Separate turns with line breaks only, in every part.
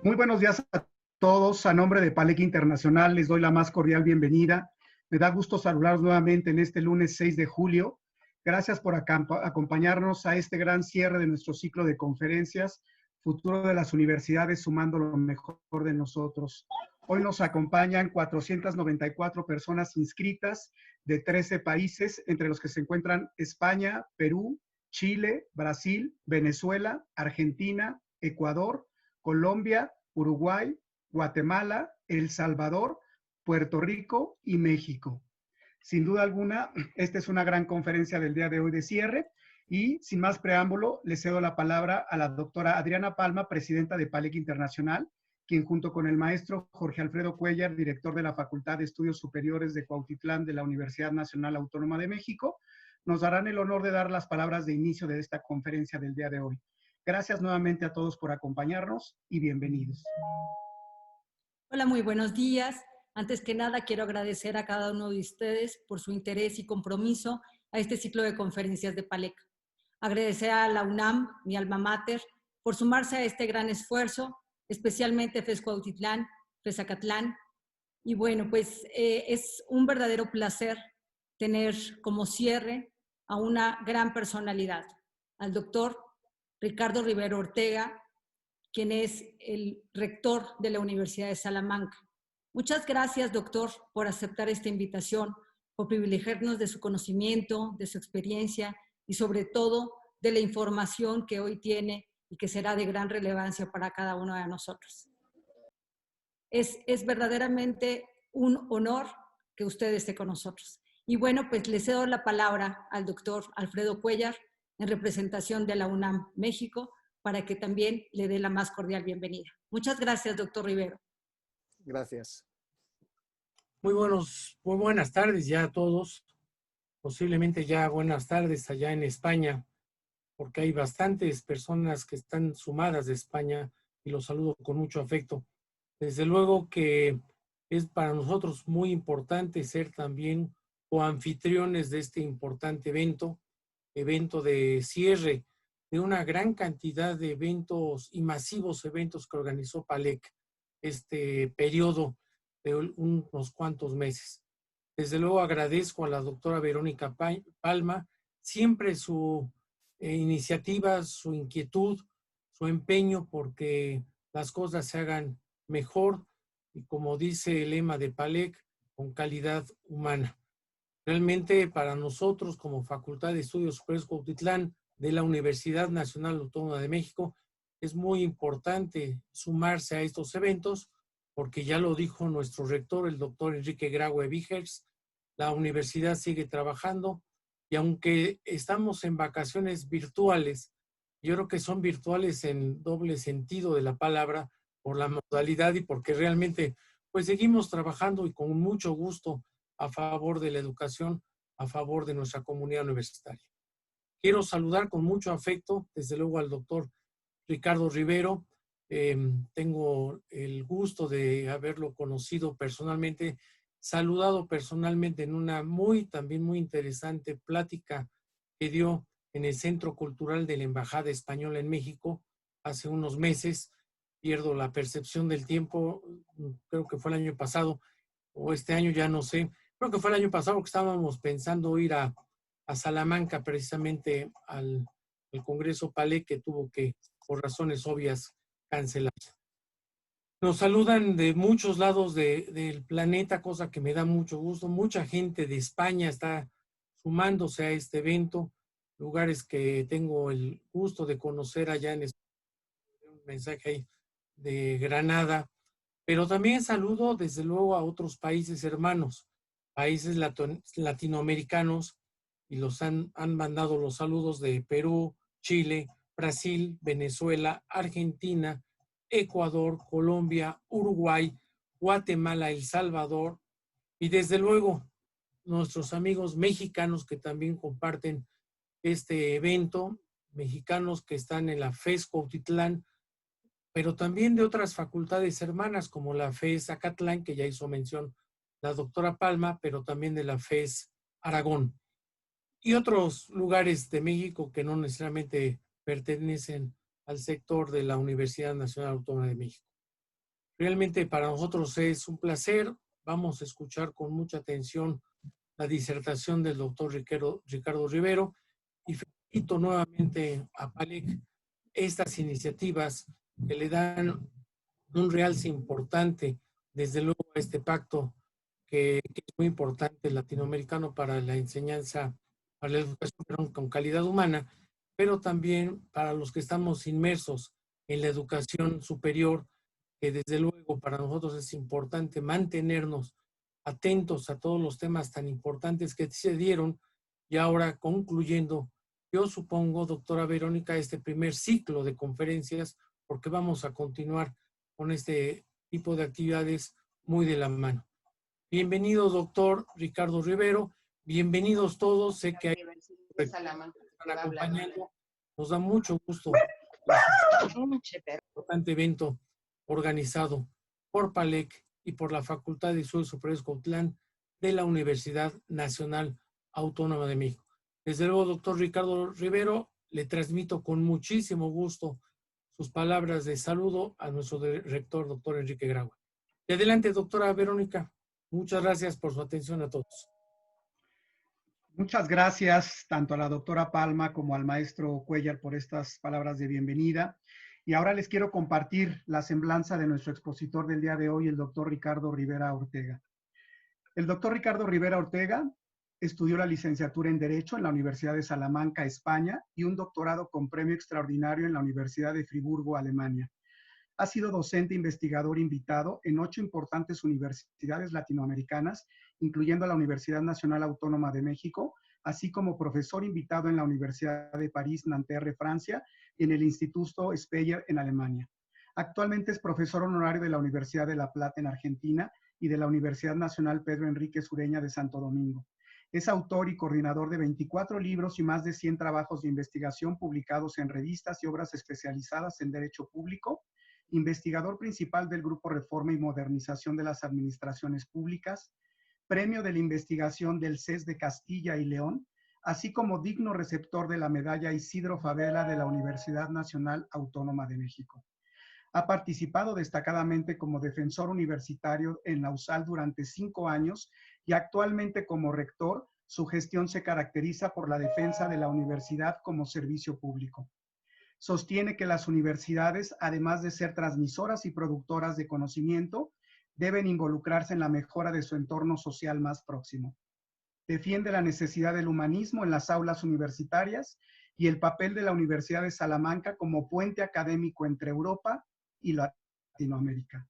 Muy buenos días a todos. A nombre de Palec Internacional les doy la más cordial bienvenida. Me da gusto saludarlos nuevamente en este lunes 6 de julio. Gracias por acompañarnos a este gran cierre de nuestro ciclo de conferencias, Futuro de las Universidades, sumando lo mejor de nosotros. Hoy nos acompañan 494 personas inscritas de 13 países, entre los que se encuentran España, Perú, Chile, Brasil, Venezuela, Argentina, Ecuador, Colombia, Uruguay, Guatemala, El Salvador, Puerto Rico y México. Sin duda alguna, esta es una gran conferencia del día de hoy de cierre y sin más preámbulo, le cedo la palabra a la doctora Adriana Palma, presidenta de Palec Internacional, quien junto con el maestro Jorge Alfredo Cuellar, director de la Facultad de Estudios Superiores de Cuautitlán de la Universidad Nacional Autónoma de México, nos darán el honor de dar las palabras de inicio de esta conferencia del día de hoy. Gracias nuevamente a todos por acompañarnos y bienvenidos.
Hola, muy buenos días. Antes que nada, quiero agradecer a cada uno de ustedes por su interés y compromiso a este ciclo de conferencias de Palec. Agradecer a la UNAM, mi alma mater, por sumarse a este gran esfuerzo, especialmente FES Cuautitlán, FES Acatlán. Y bueno, pues es un verdadero placer tener como cierre a una gran personalidad, al doctor Ricardo Rivero Ortega, quien es el rector de la Universidad de Salamanca. Muchas gracias, doctor, por aceptar esta invitación, por privilegiarnos de su conocimiento, de su experiencia y sobre todo de la información que hoy tiene y que será de gran relevancia para cada uno de nosotros. Es verdaderamente un honor que usted esté con nosotros. Y bueno, pues le cedo la palabra al doctor Alfredo Cuellar en representación de la UNAM México para que también le dé la más cordial bienvenida. Muchas gracias, doctor Rivero.
Gracias.
Muy buenas tardes ya a todos. Posiblemente ya buenas tardes allá en España, porque hay bastantes personas que están sumadas de España y los saludo con mucho afecto. Desde luego que es para nosotros muy importante ser también coanfitriones de este importante evento de cierre de una gran cantidad de eventos y masivos eventos que organizó Palec este periodo de unos cuantos meses. Desde luego agradezco a la doctora Verónica Palma siempre su iniciativa, su inquietud, su empeño porque las cosas se hagan mejor y, como dice el lema de Palec, con calidad humana. Realmente para nosotros como Facultad de Estudios Superiores Cuautitlán de la Universidad Nacional Autónoma de México es muy importante sumarse a estos eventos porque ya lo dijo nuestro rector, el doctor Enrique Graue Vigers, la universidad sigue trabajando y aunque estamos en vacaciones virtuales, yo creo que son virtuales en doble sentido de la palabra por la modalidad y porque realmente pues seguimos trabajando y con mucho gusto a favor de la educación, a favor de nuestra comunidad universitaria. Quiero saludar con mucho afecto, desde luego, al doctor Ricardo Rivero. Tengo el gusto de haberlo conocido personalmente, saludado personalmente en una también muy interesante plática que dio en el Centro Cultural de la Embajada Española en México hace unos meses. Pierdo la percepción del tiempo, creo que fue el año pasado o este año, ya no sé. Creo que fue el año pasado porque estábamos pensando ir a Salamanca precisamente al Congreso Palec que tuvo que, por razones obvias, cancelar. Nos saludan de muchos lados del planeta, cosa que me da mucho gusto. Mucha gente de España está sumándose a este evento, lugares que tengo el gusto de conocer allá en España. Un mensaje ahí de Granada, pero también saludo desde luego a otros países hermanos, países latinoamericanos, y los han mandado los saludos de Perú, Chile, Brasil, Venezuela, Argentina, Ecuador, Colombia, Uruguay, Guatemala, El Salvador y desde luego nuestros amigos mexicanos que también comparten este evento, mexicanos que están en la FES Cuautitlán, pero también de otras facultades hermanas como la FES Acatlán, que ya hizo mención la doctora Palma, pero también de la FES Aragón y otros lugares de México que no necesariamente pertenecen al sector de la Universidad Nacional Autónoma de México. Realmente para nosotros es un placer. Vamos a escuchar con mucha atención la disertación del doctor Ricardo Rivero y felicito nuevamente a PALEC estas iniciativas que le dan un realce importante, desde luego, a este pacto que es muy importante latinoamericano para la enseñanza, para la educación con calidad humana, pero también para los que estamos inmersos en la educación superior, que desde luego para nosotros es importante mantenernos atentos a todos los temas tan importantes que se dieron. Y ahora, concluyendo, yo supongo, doctora Verónica, este primer ciclo de conferencias, porque vamos a continuar con este tipo de actividades muy de la mano. Bienvenido, doctor Ricardo Rivero. Bienvenidos todos. Sé que hay que están acompañando. Nos da mucho gusto un importante evento organizado por PALEC y por la Facultad de Estudios Superiores Cuauhtlán de la Universidad Nacional Autónoma de México. Desde luego, doctor Ricardo Rivero, le transmito con muchísimo gusto sus palabras de saludo a nuestro rector, doctor Enrique Graue. Y adelante, doctora Verónica. Muchas gracias por su atención a todos.
Muchas gracias tanto a la doctora Palma como al maestro Cuellar por estas palabras de bienvenida. Y ahora les quiero compartir la semblanza de nuestro expositor del día de hoy, el doctor Ricardo Rivera Ortega. El doctor Ricardo Rivera Ortega estudió la licenciatura en Derecho en la Universidad de Salamanca, España, y un doctorado con premio extraordinario en la Universidad de Friburgo, Alemania. Ha sido docente investigador invitado en 8 importantes universidades latinoamericanas, incluyendo la Universidad Nacional Autónoma de México, así como profesor invitado en la Universidad de París-Nanterre, Francia, y en el Instituto Speyer en Alemania. Actualmente es profesor honorario de la Universidad de La Plata en Argentina y de la Universidad Nacional Pedro Enrique Sureña de Santo Domingo. Es autor y coordinador de 24 libros y más de 100 trabajos de investigación publicados en revistas y obras especializadas en Derecho Público, investigador principal del Grupo Reforma y Modernización de las Administraciones Públicas, premio de la investigación del CES de Castilla y León, así como digno receptor de la medalla Isidro Fabela de la Universidad Nacional Autónoma de México. Ha participado destacadamente como defensor universitario en la USAL durante 5 años y actualmente como rector, su gestión se caracteriza por la defensa de la universidad como servicio público. Sostiene que las universidades, además de ser transmisoras y productoras de conocimiento, deben involucrarse en la mejora de su entorno social más próximo. Defiende la necesidad del humanismo en las aulas universitarias y el papel de la Universidad de Salamanca como puente académico entre Europa y Latinoamérica,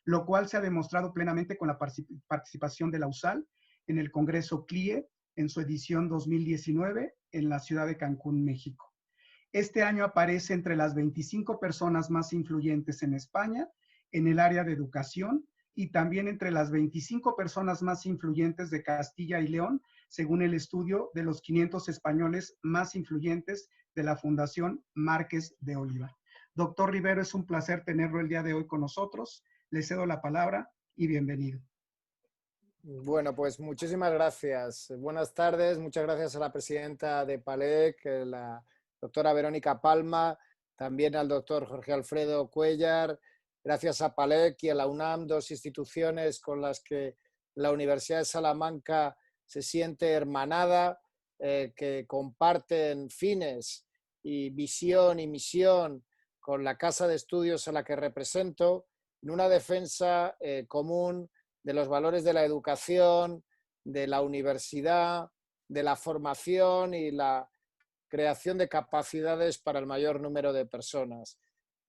lo cual se ha demostrado plenamente con la participación de la USAL en el Congreso CLIE en su edición 2019 en la ciudad de Cancún, México. Este año aparece entre las 25 personas más influyentes en España en el área de educación y también entre las 25 personas más influyentes de Castilla y León, según el estudio de los 500 españoles más influyentes de la Fundación Márquez de Oliva. Doctor Rivero, es un placer tenerlo el día de hoy con nosotros. Le cedo la palabra y bienvenido.
Bueno, pues muchísimas gracias. Buenas tardes. Muchas gracias a la presidenta de PALEC, la doctora Verónica Palma, también al doctor Jorge Alfredo Cuellar. Gracias a PALEC y a la UNAM, 2 instituciones con las que la Universidad de Salamanca se siente hermanada, que comparten fines y visión y misión con la casa de estudios a la que represento, en una defensa común de los valores de la educación, de la universidad, de la formación y la creación de capacidades para el mayor número de personas.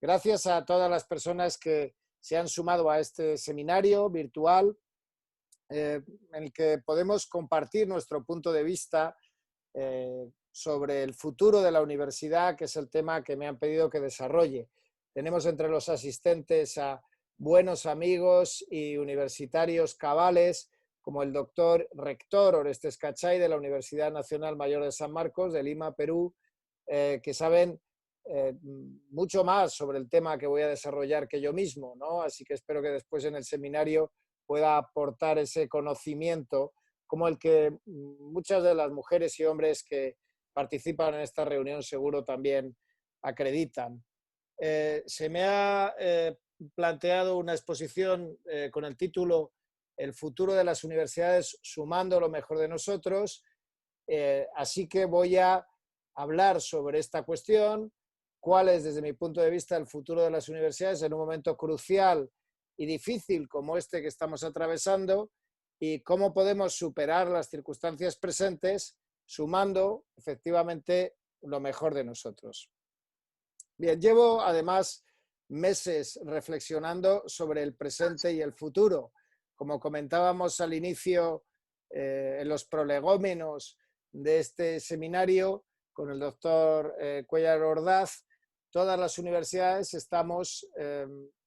Gracias a todas las personas que se han sumado a este seminario virtual en el que podemos compartir nuestro punto de vista sobre el futuro de la universidad, que es el tema que me han pedido que desarrolle. Tenemos entre los asistentes a buenos amigos y universitarios cabales, como el doctor rector Orestes Cachay de la Universidad Nacional Mayor de San Marcos, de Lima, Perú, que saben mucho más sobre el tema que voy a desarrollar que yo mismo, ¿no? Así que espero que después en el seminario pueda aportar ese conocimiento como el que muchas de las mujeres y hombres que participan en esta reunión seguro también acreditan. Se me ha planteado una exposición con el título El futuro de las universidades sumando lo mejor de nosotros. Así que voy a hablar sobre esta cuestión, cuál es desde mi punto de vista el futuro de las universidades en un momento crucial y difícil como este que estamos atravesando y cómo podemos superar las circunstancias presentes sumando efectivamente lo mejor de nosotros. Bien, llevo además meses reflexionando sobre el presente y el futuro. Como comentábamos al inicio en los prolegómenos de este seminario con el doctor Cuéllar Ordaz, todas las universidades estamos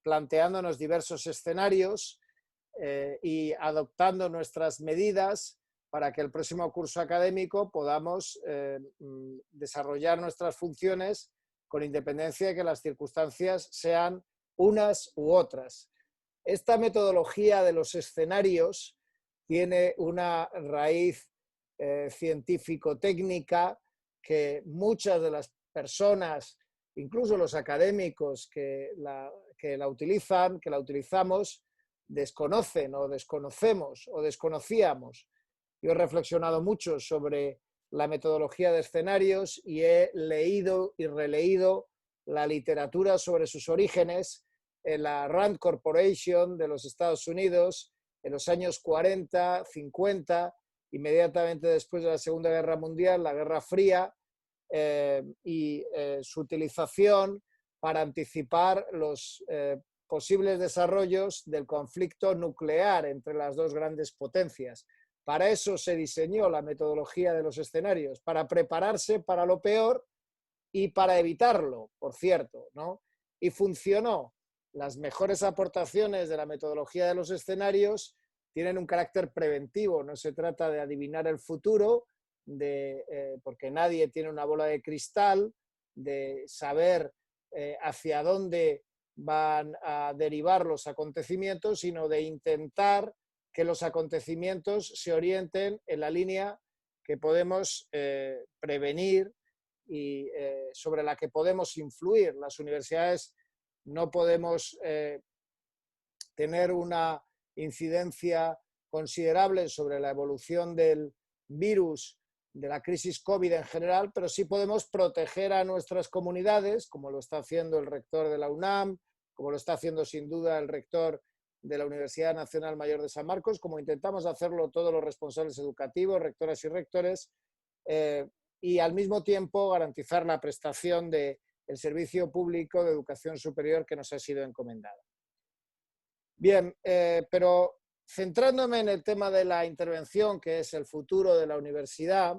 planteándonos diversos escenarios y adoptando nuestras medidas para que el próximo curso académico podamos desarrollar nuestras funciones con independencia de que las circunstancias sean unas u otras. Esta metodología de los escenarios tiene una raíz científico-técnica que muchas de las personas, incluso los académicos que la utilizamos, desconocen o desconocemos o desconocíamos. Yo he reflexionado mucho sobre la metodología de escenarios y he leído y releído la literatura sobre sus orígenes en la Rand Corporation de los Estados Unidos en los años 40, 50, inmediatamente después de la Segunda Guerra Mundial, la Guerra Fría, y su utilización para anticipar los posibles desarrollos del conflicto nuclear entre las dos grandes potencias. Para eso se diseñó la metodología de los escenarios, para prepararse para lo peor y para evitarlo, por cierto, ¿no? Y funcionó. Las mejores aportaciones de la metodología de los escenarios tienen un carácter preventivo, no se trata de adivinar el futuro, porque nadie tiene una bola de cristal, de saber hacia dónde van a derivar los acontecimientos, sino de intentar que los acontecimientos se orienten en la línea que podemos prevenir y sobre la que podemos influir. Las universidades no podemos tener una incidencia considerable sobre la evolución del virus, de la crisis COVID en general, pero sí podemos proteger a nuestras comunidades, como lo está haciendo el rector de la UNAM, como lo está haciendo sin duda el rector de la Universidad Nacional Mayor de San Marcos, como intentamos hacerlo todos los responsables educativos, rectoras y rectores, y al mismo tiempo garantizar la prestación del servicio público de educación superior que nos ha sido encomendado. Bien, pero centrándome en el tema de la intervención, que es el futuro de la universidad,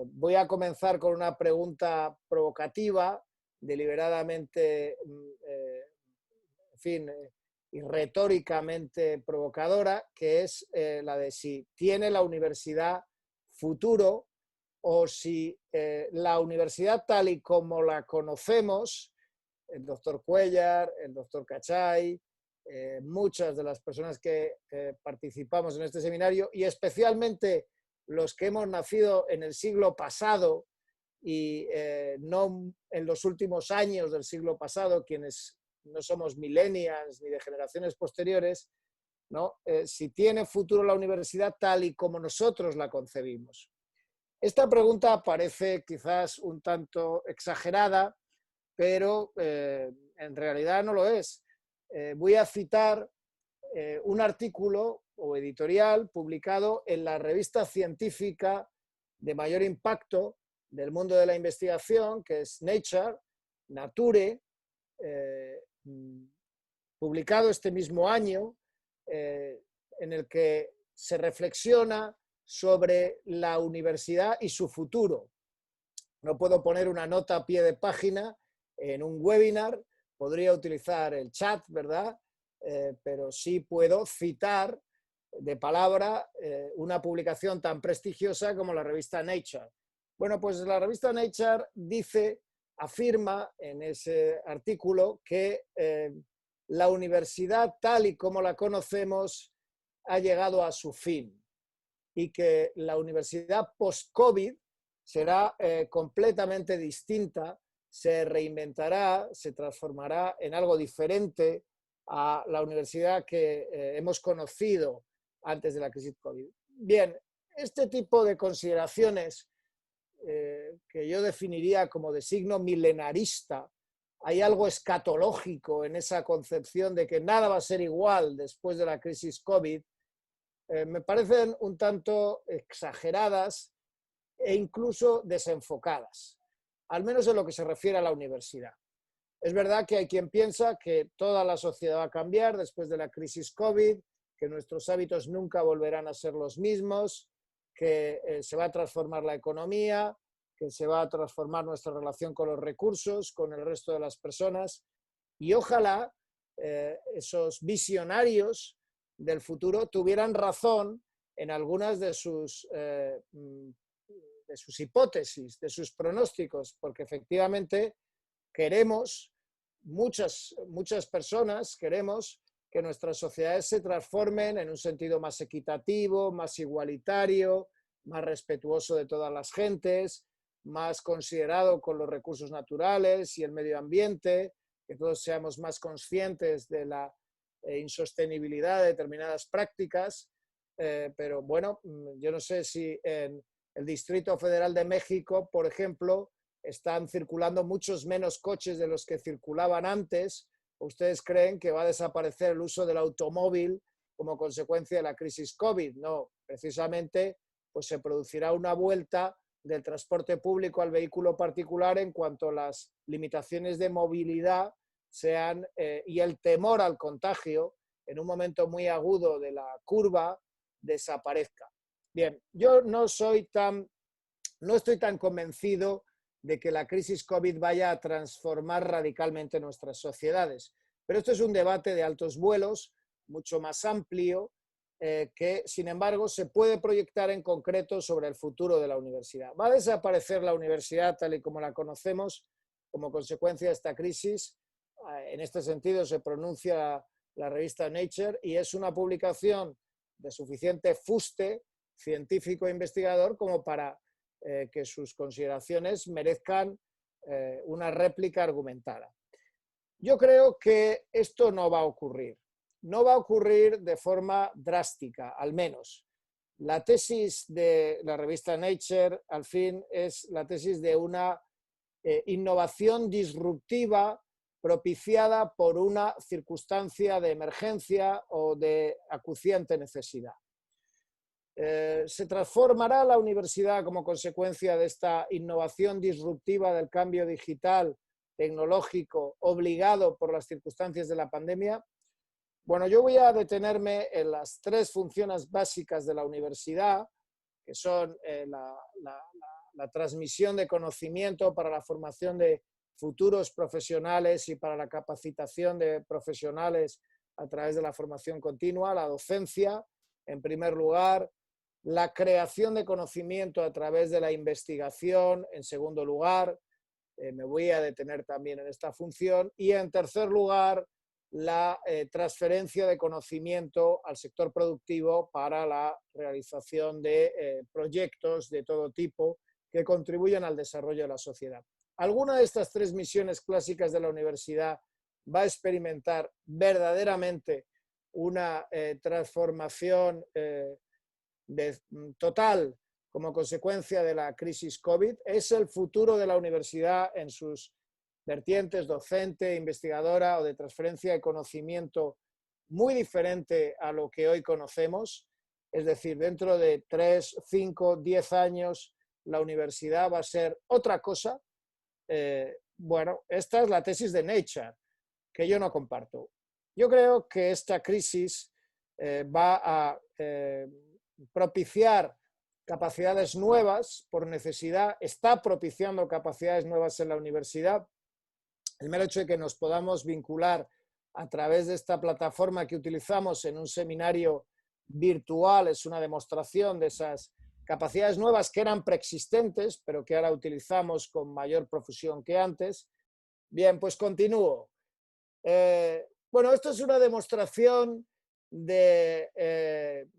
voy a comenzar con una pregunta provocativa, deliberadamente, en fin, y retóricamente provocadora, que es la de si tiene la universidad futuro o si la universidad tal y como la conocemos, el doctor Cuéllar, el doctor Cachay, muchas de las personas que participamos en este seminario y especialmente los que hemos nacido en el siglo pasado y no en los últimos años del siglo pasado, quienes no somos millennials ni de generaciones posteriores, ¿no? Si tiene futuro la universidad tal y como nosotros la concebimos. Esta pregunta parece quizás un tanto exagerada, pero en realidad no lo es. Voy a citar un artículo o editorial publicado en la revista científica de mayor impacto del mundo de la investigación, que es Nature, publicado este mismo año, en el que se reflexiona sobre la universidad y su futuro. No puedo poner una nota a pie de página en un webinar, podría utilizar el chat, ¿verdad? Pero sí puedo citar de palabra una publicación tan prestigiosa como la revista Nature. Bueno, pues la revista Nature afirma en ese artículo que la universidad tal y como la conocemos ha llegado a su fin y que la universidad post-COVID será completamente distinta se reinventará, se transformará en algo diferente a la universidad que hemos conocido antes de la crisis COVID. Bien, este tipo de consideraciones que yo definiría como de signo milenarista, hay algo escatológico en esa concepción de que nada va a ser igual después de la crisis COVID, me parecen un tanto exageradas e incluso desenfocadas, al menos en lo que se refiere a la universidad. Es verdad que hay quien piensa que toda la sociedad va a cambiar después de la crisis COVID, que nuestros hábitos nunca volverán a ser los mismos, que se va a transformar la economía, que se va a transformar nuestra relación con los recursos, con el resto de las personas. Y ojalá esos visionarios del futuro tuvieran razón en algunas de sus hipótesis, de sus pronósticos, porque efectivamente queremos, muchas personas queremos que nuestras sociedades se transformen en un sentido más equitativo, más igualitario, más respetuoso de todas las gentes, más considerado con los recursos naturales y el medio ambiente, que todos seamos más conscientes de la insostenibilidad de determinadas prácticas. Pero bueno, yo no sé si en el Distrito Federal de México, por ejemplo, están circulando muchos menos coches de los que circulaban antes. ¿Ustedes creen que va a desaparecer el uso del automóvil como consecuencia de la crisis COVID? No, precisamente pues se producirá una vuelta del transporte público al vehículo particular en cuanto las limitaciones de movilidad sean y el temor al contagio en un momento muy agudo de la curva desaparezca. Bien, yo no estoy tan convencido de que la crisis COVID vaya a transformar radicalmente nuestras sociedades. Pero esto es un debate de altos vuelos, mucho más amplio, que sin embargo se puede proyectar en concreto sobre el futuro de la universidad. ¿Va a desaparecer la universidad tal y como la conocemos como consecuencia de esta crisis? En este sentido se pronuncia la revista Nature y es una publicación de suficiente fuste científico e investigador como para que sus consideraciones merezcan una réplica argumentada. Yo creo que esto no va a ocurrir. No va a ocurrir de forma drástica, al menos. La tesis de la revista Nature, al fin, es la tesis de una innovación disruptiva propiciada por una circunstancia de emergencia o de acuciante necesidad. ¿Se transformará la universidad como consecuencia de esta innovación disruptiva del cambio digital, tecnológico, obligado por las circunstancias de la pandemia? Bueno, yo voy a detenerme en las tres funciones básicas de la universidad, que son la transmisión de conocimiento para la formación de futuros profesionales y para la capacitación de profesionales a través de la formación continua, la docencia, en primer lugar, la creación de conocimiento a través de la investigación, en segundo lugar, me voy a detener también en esta función, y en tercer lugar, la transferencia de conocimiento al sector productivo para la realización de proyectos de todo tipo que contribuyan al desarrollo de la sociedad. ¿Alguna de estas tres misiones clásicas de la universidad va a experimentar verdaderamente una transformación total como consecuencia de la crisis COVID? ¿Es el futuro de la universidad en sus vertientes docente, investigadora o de transferencia de conocimiento muy diferente a lo que hoy conocemos? Es decir, dentro de 3, 5, 10 años la universidad va a ser otra cosa. Bueno, esta es la tesis de Nature, que yo no comparto. Yo creo que esta crisis va a propiciar capacidades nuevas por necesidad, está propiciando capacidades nuevas en la universidad. El mero hecho de que nos podamos vincular a través de esta plataforma que utilizamos en un seminario virtual es una demostración de esas capacidades nuevas que eran preexistentes, pero que ahora utilizamos con mayor profusión que antes. Bien, pues continúo. Bueno, esto es una demostración de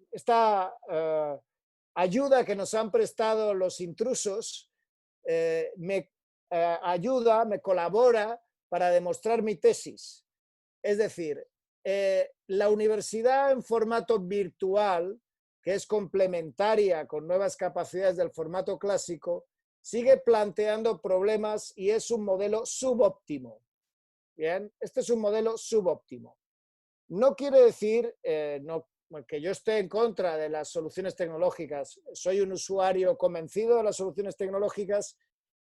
esta ayuda que nos han prestado los intrusos. Me ayuda, me colabora para demostrar mi tesis. Es decir, la universidad en formato virtual, que es complementaria con nuevas capacidades del formato clásico, sigue planteando problemas y es un modelo subóptimo. Bien, este es un modelo subóptimo. No quiere decir que yo esté en contra de las soluciones tecnológicas. Soy un usuario convencido de las soluciones tecnológicas,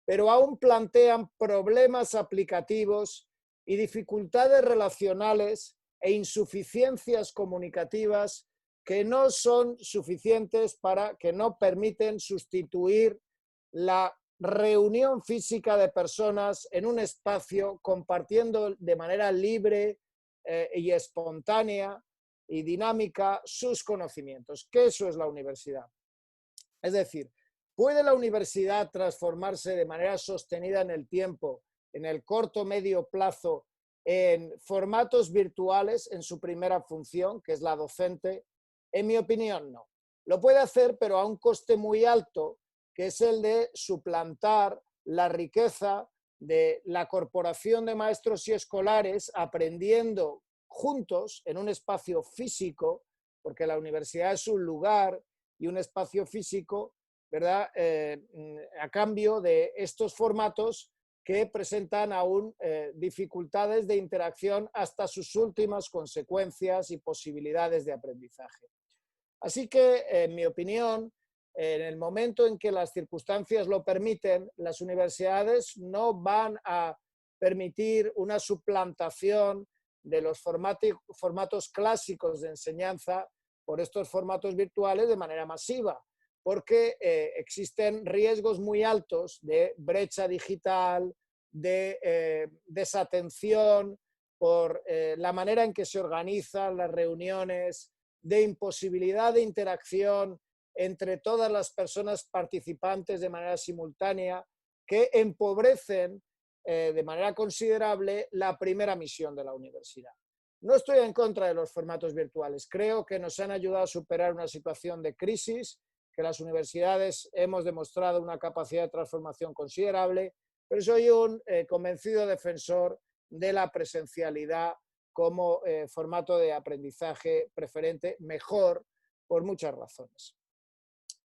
pero aún plantean problemas aplicativos y dificultades relacionales e insuficiencias comunicativas que no son suficientes que no permiten sustituir la reunión física de personas en un espacio compartiendo de manera libre y espontánea y dinámica sus conocimientos, que eso es la universidad. Es decir, ¿puede la universidad transformarse de manera sostenida en el tiempo, en el corto medio plazo, en formatos virtuales en su primera función, que es la docente? En mi opinión, no. Lo puede hacer, pero a un coste muy alto, que es el de suplantar la riqueza de la corporación de maestros y escolares aprendiendo juntos en un espacio físico, porque la universidad es un lugar y un espacio físico, ¿verdad? A cambio de estos formatos que presentan aún dificultades de interacción hasta sus últimas consecuencias y posibilidades de aprendizaje. Así que, en mi opinión, en el momento en que las circunstancias lo permiten, las universidades no van a permitir una suplantación de los formatos clásicos de enseñanza por estos formatos virtuales de manera masiva, porque existen riesgos muy altos de brecha digital, de desatención por la manera en que se organizan las reuniones, de imposibilidad de interacción entre todas las personas participantes de manera simultánea, que empobrecen de manera considerable la primera misión de la universidad. No estoy en contra de los formatos virtuales. Creo que nos han ayudado a superar una situación de crisis, que las universidades hemos demostrado una capacidad de transformación considerable, pero soy un convencido defensor de la presencialidad como formato de aprendizaje preferente, mejor por muchas razones.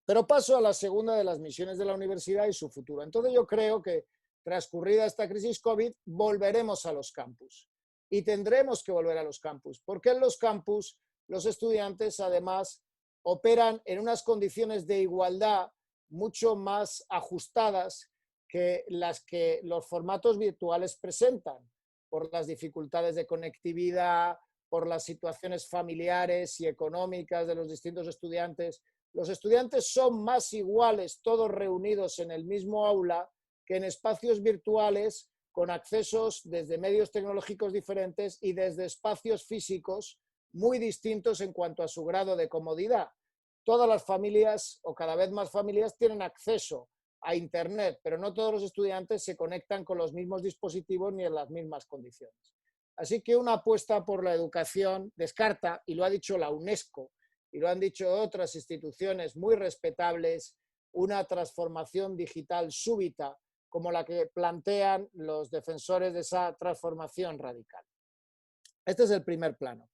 Pero paso a la segunda de las misiones de la universidad y su futuro. Entonces yo creo que transcurrida esta crisis COVID, volveremos a los campus y tendremos que volver a los campus, porque en los campus los estudiantes además operan en unas condiciones de igualdad mucho más ajustadas que las que los formatos virtuales presentan, por las dificultades de conectividad, por las situaciones familiares y económicas de los distintos estudiantes. Los estudiantes son más iguales todos reunidos en el mismo aula que en espacios virtuales con accesos desde medios tecnológicos diferentes y desde espacios físicos muy distintos en cuanto a su grado de comodidad. Todas las familias, o cada vez más familias, tienen acceso a Internet, pero no todos los estudiantes se conectan con los mismos dispositivos ni en las mismas condiciones. Así que una apuesta por la educación descarta, y lo ha dicho la UNESCO, y lo han dicho otras instituciones muy respetables, una transformación digital súbita como la que plantean los defensores de esa transformación radical. Este es el primer plano.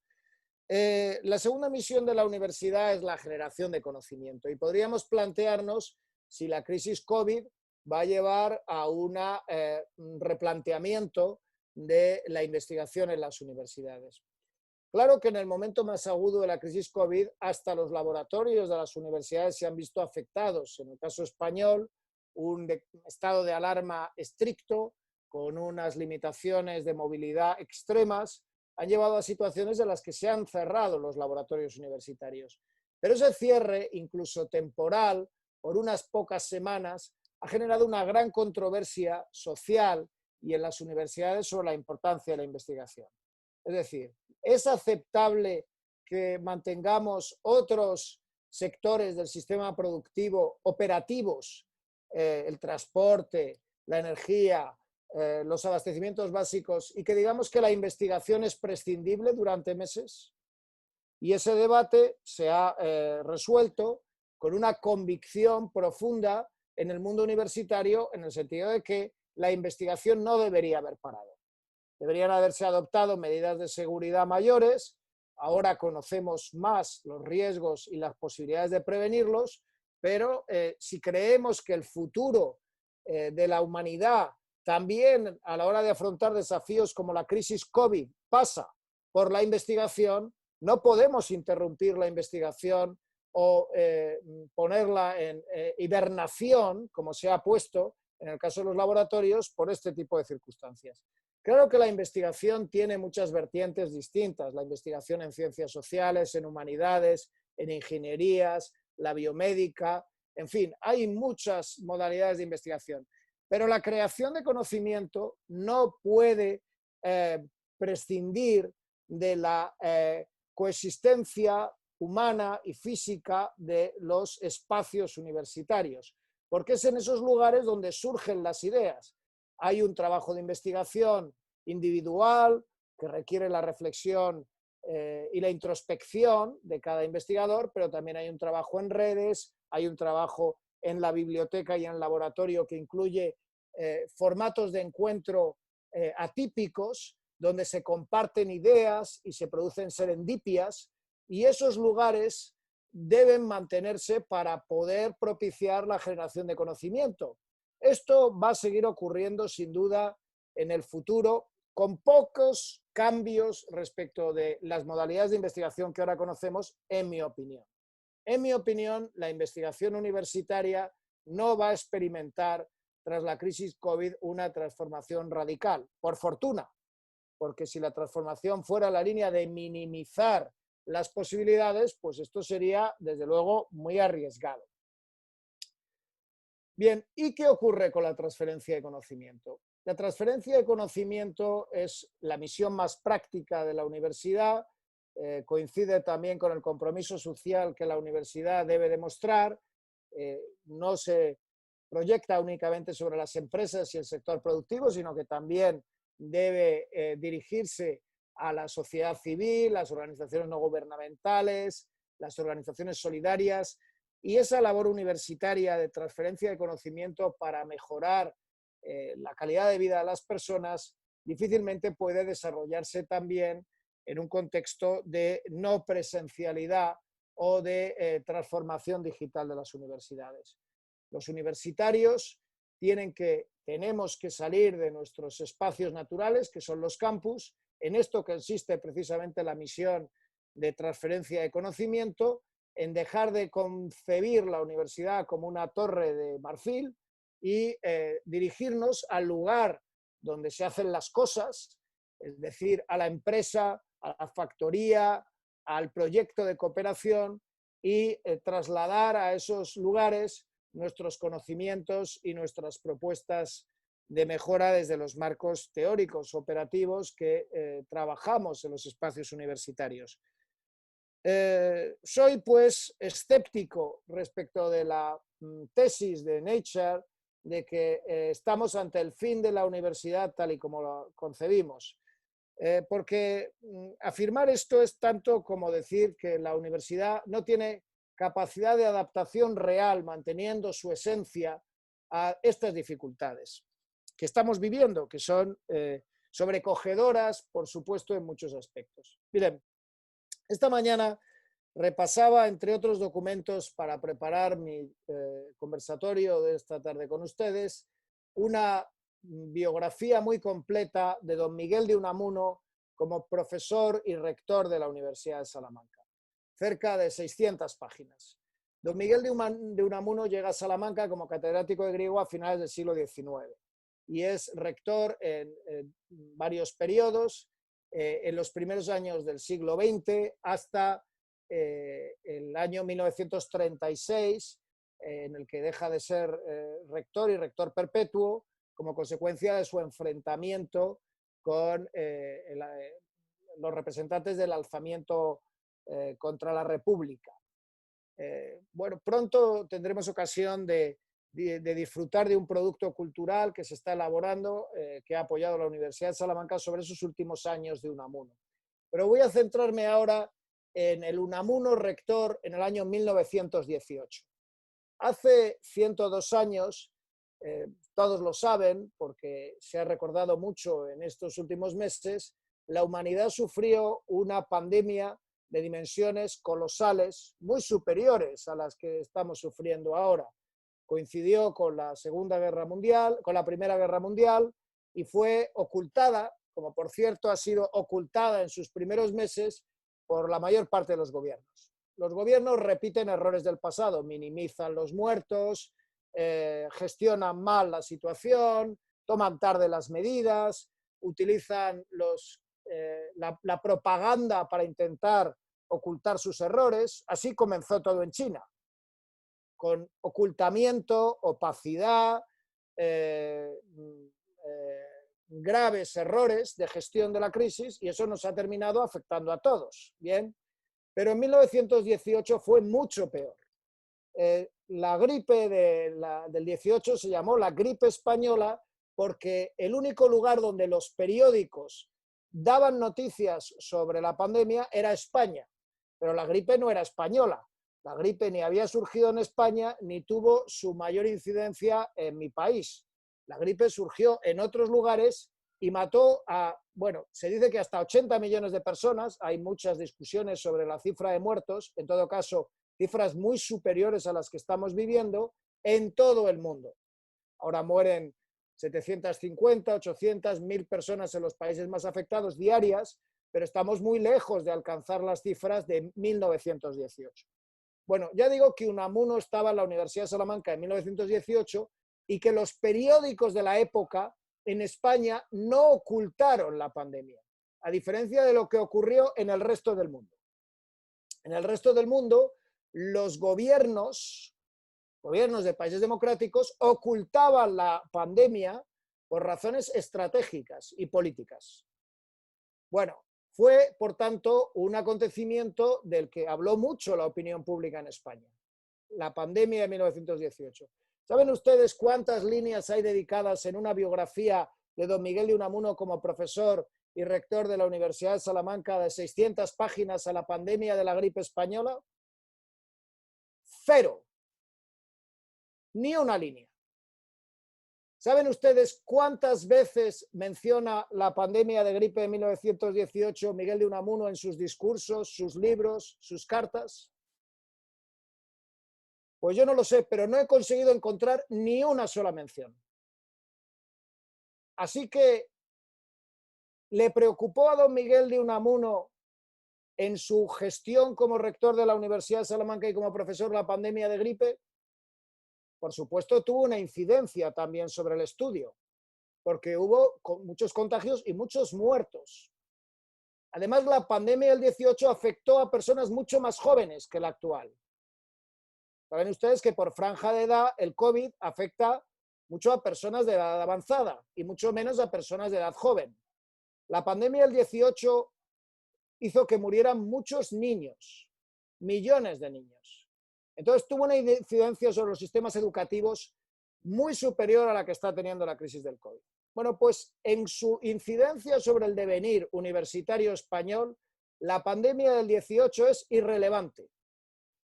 La segunda misión de la universidad es la generación de conocimiento y podríamos plantearnos si la crisis COVID va a llevar a un replanteamiento de la investigación en las universidades. Claro que en el momento más agudo de la crisis COVID, hasta los laboratorios de las universidades se han visto afectados. En el caso español, un estado de alarma estricto, con unas limitaciones de movilidad extremas, han llevado a situaciones en las que se han cerrado los laboratorios universitarios. Pero ese cierre, incluso temporal, por unas pocas semanas, ha generado una gran controversia social y en las universidades sobre la importancia de la investigación. Es decir, ¿es aceptable que mantengamos otros sectores del sistema productivo operativos, el transporte, la energía, los abastecimientos básicos, y que digamos que la investigación es prescindible durante meses? Y ese debate se ha resuelto con una convicción profunda en el mundo universitario, en el sentido de que la investigación no debería haber parado. Deberían haberse adoptado medidas de seguridad mayores. Ahora conocemos más los riesgos y las posibilidades de prevenirlos, pero si creemos que el futuro de la humanidad también a la hora de afrontar desafíos como la crisis COVID pasa por la investigación, no podemos interrumpir la investigación o ponerla en hibernación, como se ha puesto en el caso de los laboratorios, por este tipo de circunstancias. Claro que la investigación tiene muchas vertientes distintas, la investigación en ciencias sociales, en humanidades, en ingenierías, la biomédica, en fin, hay muchas modalidades de investigación, pero la creación de conocimiento no puede prescindir de la coexistencia humana y física de los espacios universitarios, porque es en esos lugares donde surgen las ideas. Hay un trabajo de investigación individual que requiere la reflexión y la introspección de cada investigador, pero también hay un trabajo en redes, hay un trabajo en la biblioteca y en el laboratorio que incluye formatos de encuentro atípicos, donde se comparten ideas y se producen serendipias, y esos lugares deben mantenerse para poder propiciar la generación de conocimiento. Esto va a seguir ocurriendo sin duda en el futuro, con pocos cambios respecto de las modalidades de investigación que ahora conocemos, en mi opinión. En mi opinión, la investigación universitaria no va a experimentar tras la crisis COVID una transformación radical, por fortuna, porque si la transformación fuera la línea de minimizar las posibilidades, pues esto sería, desde luego, muy arriesgado. Bien, ¿y qué ocurre con la transferencia de conocimiento? La transferencia de conocimiento es la misión más práctica de la universidad, coincide también con el compromiso social que la universidad debe demostrar, no se proyecta únicamente sobre las empresas y el sector productivo, sino que también debe dirigirse a la sociedad civil, las organizaciones no gubernamentales, las organizaciones solidarias, y esa labor universitaria de transferencia de conocimiento para mejorar la calidad de vida de las personas difícilmente puede desarrollarse también en un contexto de no presencialidad o de transformación digital de las universidades. Los universitarios tenemos que salir de nuestros espacios naturales, que son los campus, en esto consiste precisamente la misión de transferencia de conocimiento, en dejar de concebir la universidad como una torre de marfil y dirigirnos al lugar donde se hacen las cosas, es decir, a la empresa, a la factoría, al proyecto de cooperación y trasladar a esos lugares nuestros conocimientos y nuestras propuestas de mejora desde los marcos teóricos operativos que trabajamos en los espacios universitarios. Soy pues escéptico respecto de la tesis de Nature de que estamos ante el fin de la universidad tal y como lo concebimos, porque afirmar esto es tanto como decir que la universidad no tiene capacidad de adaptación real, manteniendo su esencia a estas dificultades que estamos viviendo, que son sobrecogedoras, por supuesto, en muchos aspectos. Miren, esta mañana repasaba, entre otros documentos, para preparar mi conversatorio de esta tarde con ustedes, una biografía muy completa de don Miguel de Unamuno como profesor y rector de la Universidad de Salamanca. Cerca de 600 páginas. Don Miguel de Unamuno llega a Salamanca como catedrático de griego a finales del siglo XIX y es rector en varios periodos, en los primeros años del siglo XX hasta el año 1936, en el que deja de ser rector y rector perpetuo como consecuencia de su enfrentamiento con los representantes del alzamiento contra la República. Bueno, pronto tendremos ocasión de disfrutar de un producto cultural que se está elaborando, que ha apoyado la Universidad de Salamanca sobre esos últimos años de Unamuno. Pero voy a centrarme ahora en el Unamuno rector en el año 1918. Hace 102 años todos lo saben porque se ha recordado mucho en estos últimos meses, la humanidad sufrió una pandemia de dimensiones colosales, muy superiores a las que estamos sufriendo ahora. Coincidió con la Segunda Guerra Mundial, con la Primera Guerra Mundial, y fue ocultada, como por cierto ha sido ocultada en sus primeros meses por la mayor parte de los gobiernos. Los gobiernos repiten errores del pasado, minimizan los muertos, gestionan mal la situación, toman tarde las medidas, utilizan la propaganda para intentar ocultar sus errores. Así comenzó todo en China, con ocultamiento, opacidad, graves errores de gestión de la crisis, y eso nos ha terminado afectando a todos. Bien, pero en 1918 fue mucho peor. La gripe del 18 se llamó la gripe española porque el único lugar donde los periódicos daban noticias sobre la pandemia era España, pero la gripe no era española. La gripe ni había surgido en España ni tuvo su mayor incidencia en mi país. La gripe surgió en otros lugares y mató a, bueno, se dice que hasta 80 millones de personas. Hay muchas discusiones sobre la cifra de muertos, en todo caso, cifras muy superiores a las que estamos viviendo en todo el mundo. Ahora mueren 750, 800, 1000 personas en los países más afectados diarias, pero estamos muy lejos de alcanzar las cifras de 1918. Bueno, ya digo que Unamuno estaba en la Universidad de Salamanca en 1918 y que los periódicos de la época en España no ocultaron la pandemia, a diferencia de lo que ocurrió en el resto del mundo. En el resto del mundo, los gobiernos de países democráticos ocultaban la pandemia por razones estratégicas y políticas. Bueno, fue, por tanto, un acontecimiento del que habló mucho la opinión pública en España, la pandemia de 1918. ¿Saben ustedes cuántas líneas hay dedicadas en una biografía de don Miguel de Unamuno como profesor y rector de la Universidad de Salamanca de 600 páginas a la pandemia de la gripe española? 0. Ni una línea. ¿Saben ustedes cuántas veces menciona la pandemia de gripe de 1918 Miguel de Unamuno en sus discursos, sus libros, sus cartas? Pues yo no lo sé, pero no he conseguido encontrar ni una sola mención. Así que, ¿le preocupó a don Miguel de Unamuno en su gestión como rector de la Universidad de Salamanca y como profesor la pandemia de gripe? Por supuesto, tuvo una incidencia también sobre el estudio, porque hubo muchos contagios y muchos muertos. Además, la pandemia del 18 afectó a personas mucho más jóvenes que la actual. Saben ustedes que por franja de edad el COVID afecta mucho a personas de edad avanzada y mucho menos a personas de edad joven. La pandemia del 18 hizo que murieran muchos niños, millones de niños. Entonces tuvo una incidencia sobre los sistemas educativos muy superior a la que está teniendo la crisis del COVID. Bueno, pues en su incidencia sobre el devenir universitario español, la pandemia del 18 es irrelevante.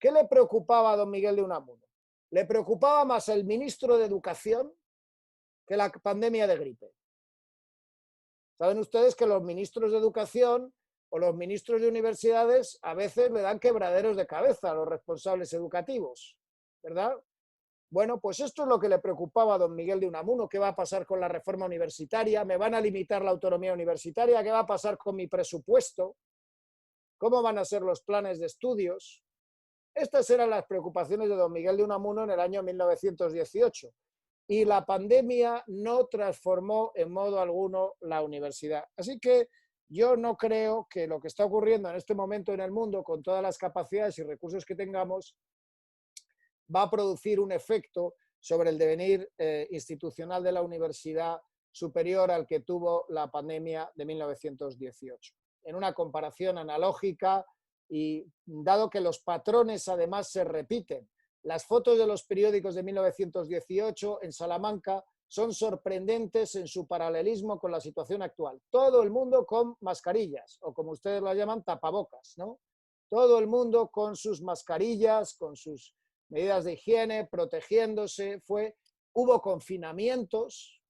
¿Qué le preocupaba a don Miguel de Unamuno? Le preocupaba más el ministro de Educación que la pandemia de gripe. Saben ustedes que los ministros de Educación o los ministros de universidades a veces le dan quebraderos de cabeza a los responsables educativos, ¿verdad? Bueno, pues esto es lo que le preocupaba a don Miguel de Unamuno. ¿Qué va a pasar con la reforma universitaria? ¿Me van a limitar la autonomía universitaria? ¿Qué va a pasar con mi presupuesto? ¿Cómo van a ser los planes de estudios? Estas eran las preocupaciones de don Miguel de Unamuno en el año 1918. Y la pandemia no transformó en modo alguno la universidad. Así que yo no creo que lo que está ocurriendo en este momento en el mundo, con todas las capacidades y recursos que tengamos, va a producir un efecto sobre el devenir institucional de la universidad superior al que tuvo la pandemia de 1918. En una comparación analógica y dado que los patrones además se repiten, las fotos de los periódicos de 1918 en Salamanca son sorprendentes en su paralelismo con la situación actual. Todo el mundo con mascarillas, o como ustedes lo llaman, tapabocas, ¿no? Todo el mundo con sus mascarillas, con sus medidas de higiene, protegiéndose. Fue hubo confinamientos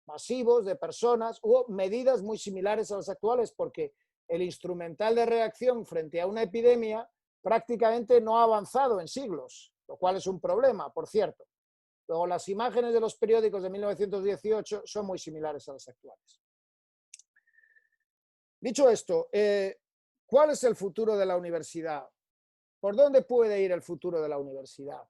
masivos de personas, hubo medidas muy similares a las actuales porque el instrumental de reacción frente a una epidemia prácticamente no ha avanzado en siglos, lo cual es un problema, por cierto. Luego, las imágenes de los periódicos de 1918 son muy similares a las actuales. Dicho esto, ¿cuál es el futuro de la universidad? ¿Por dónde puede ir el futuro de la universidad?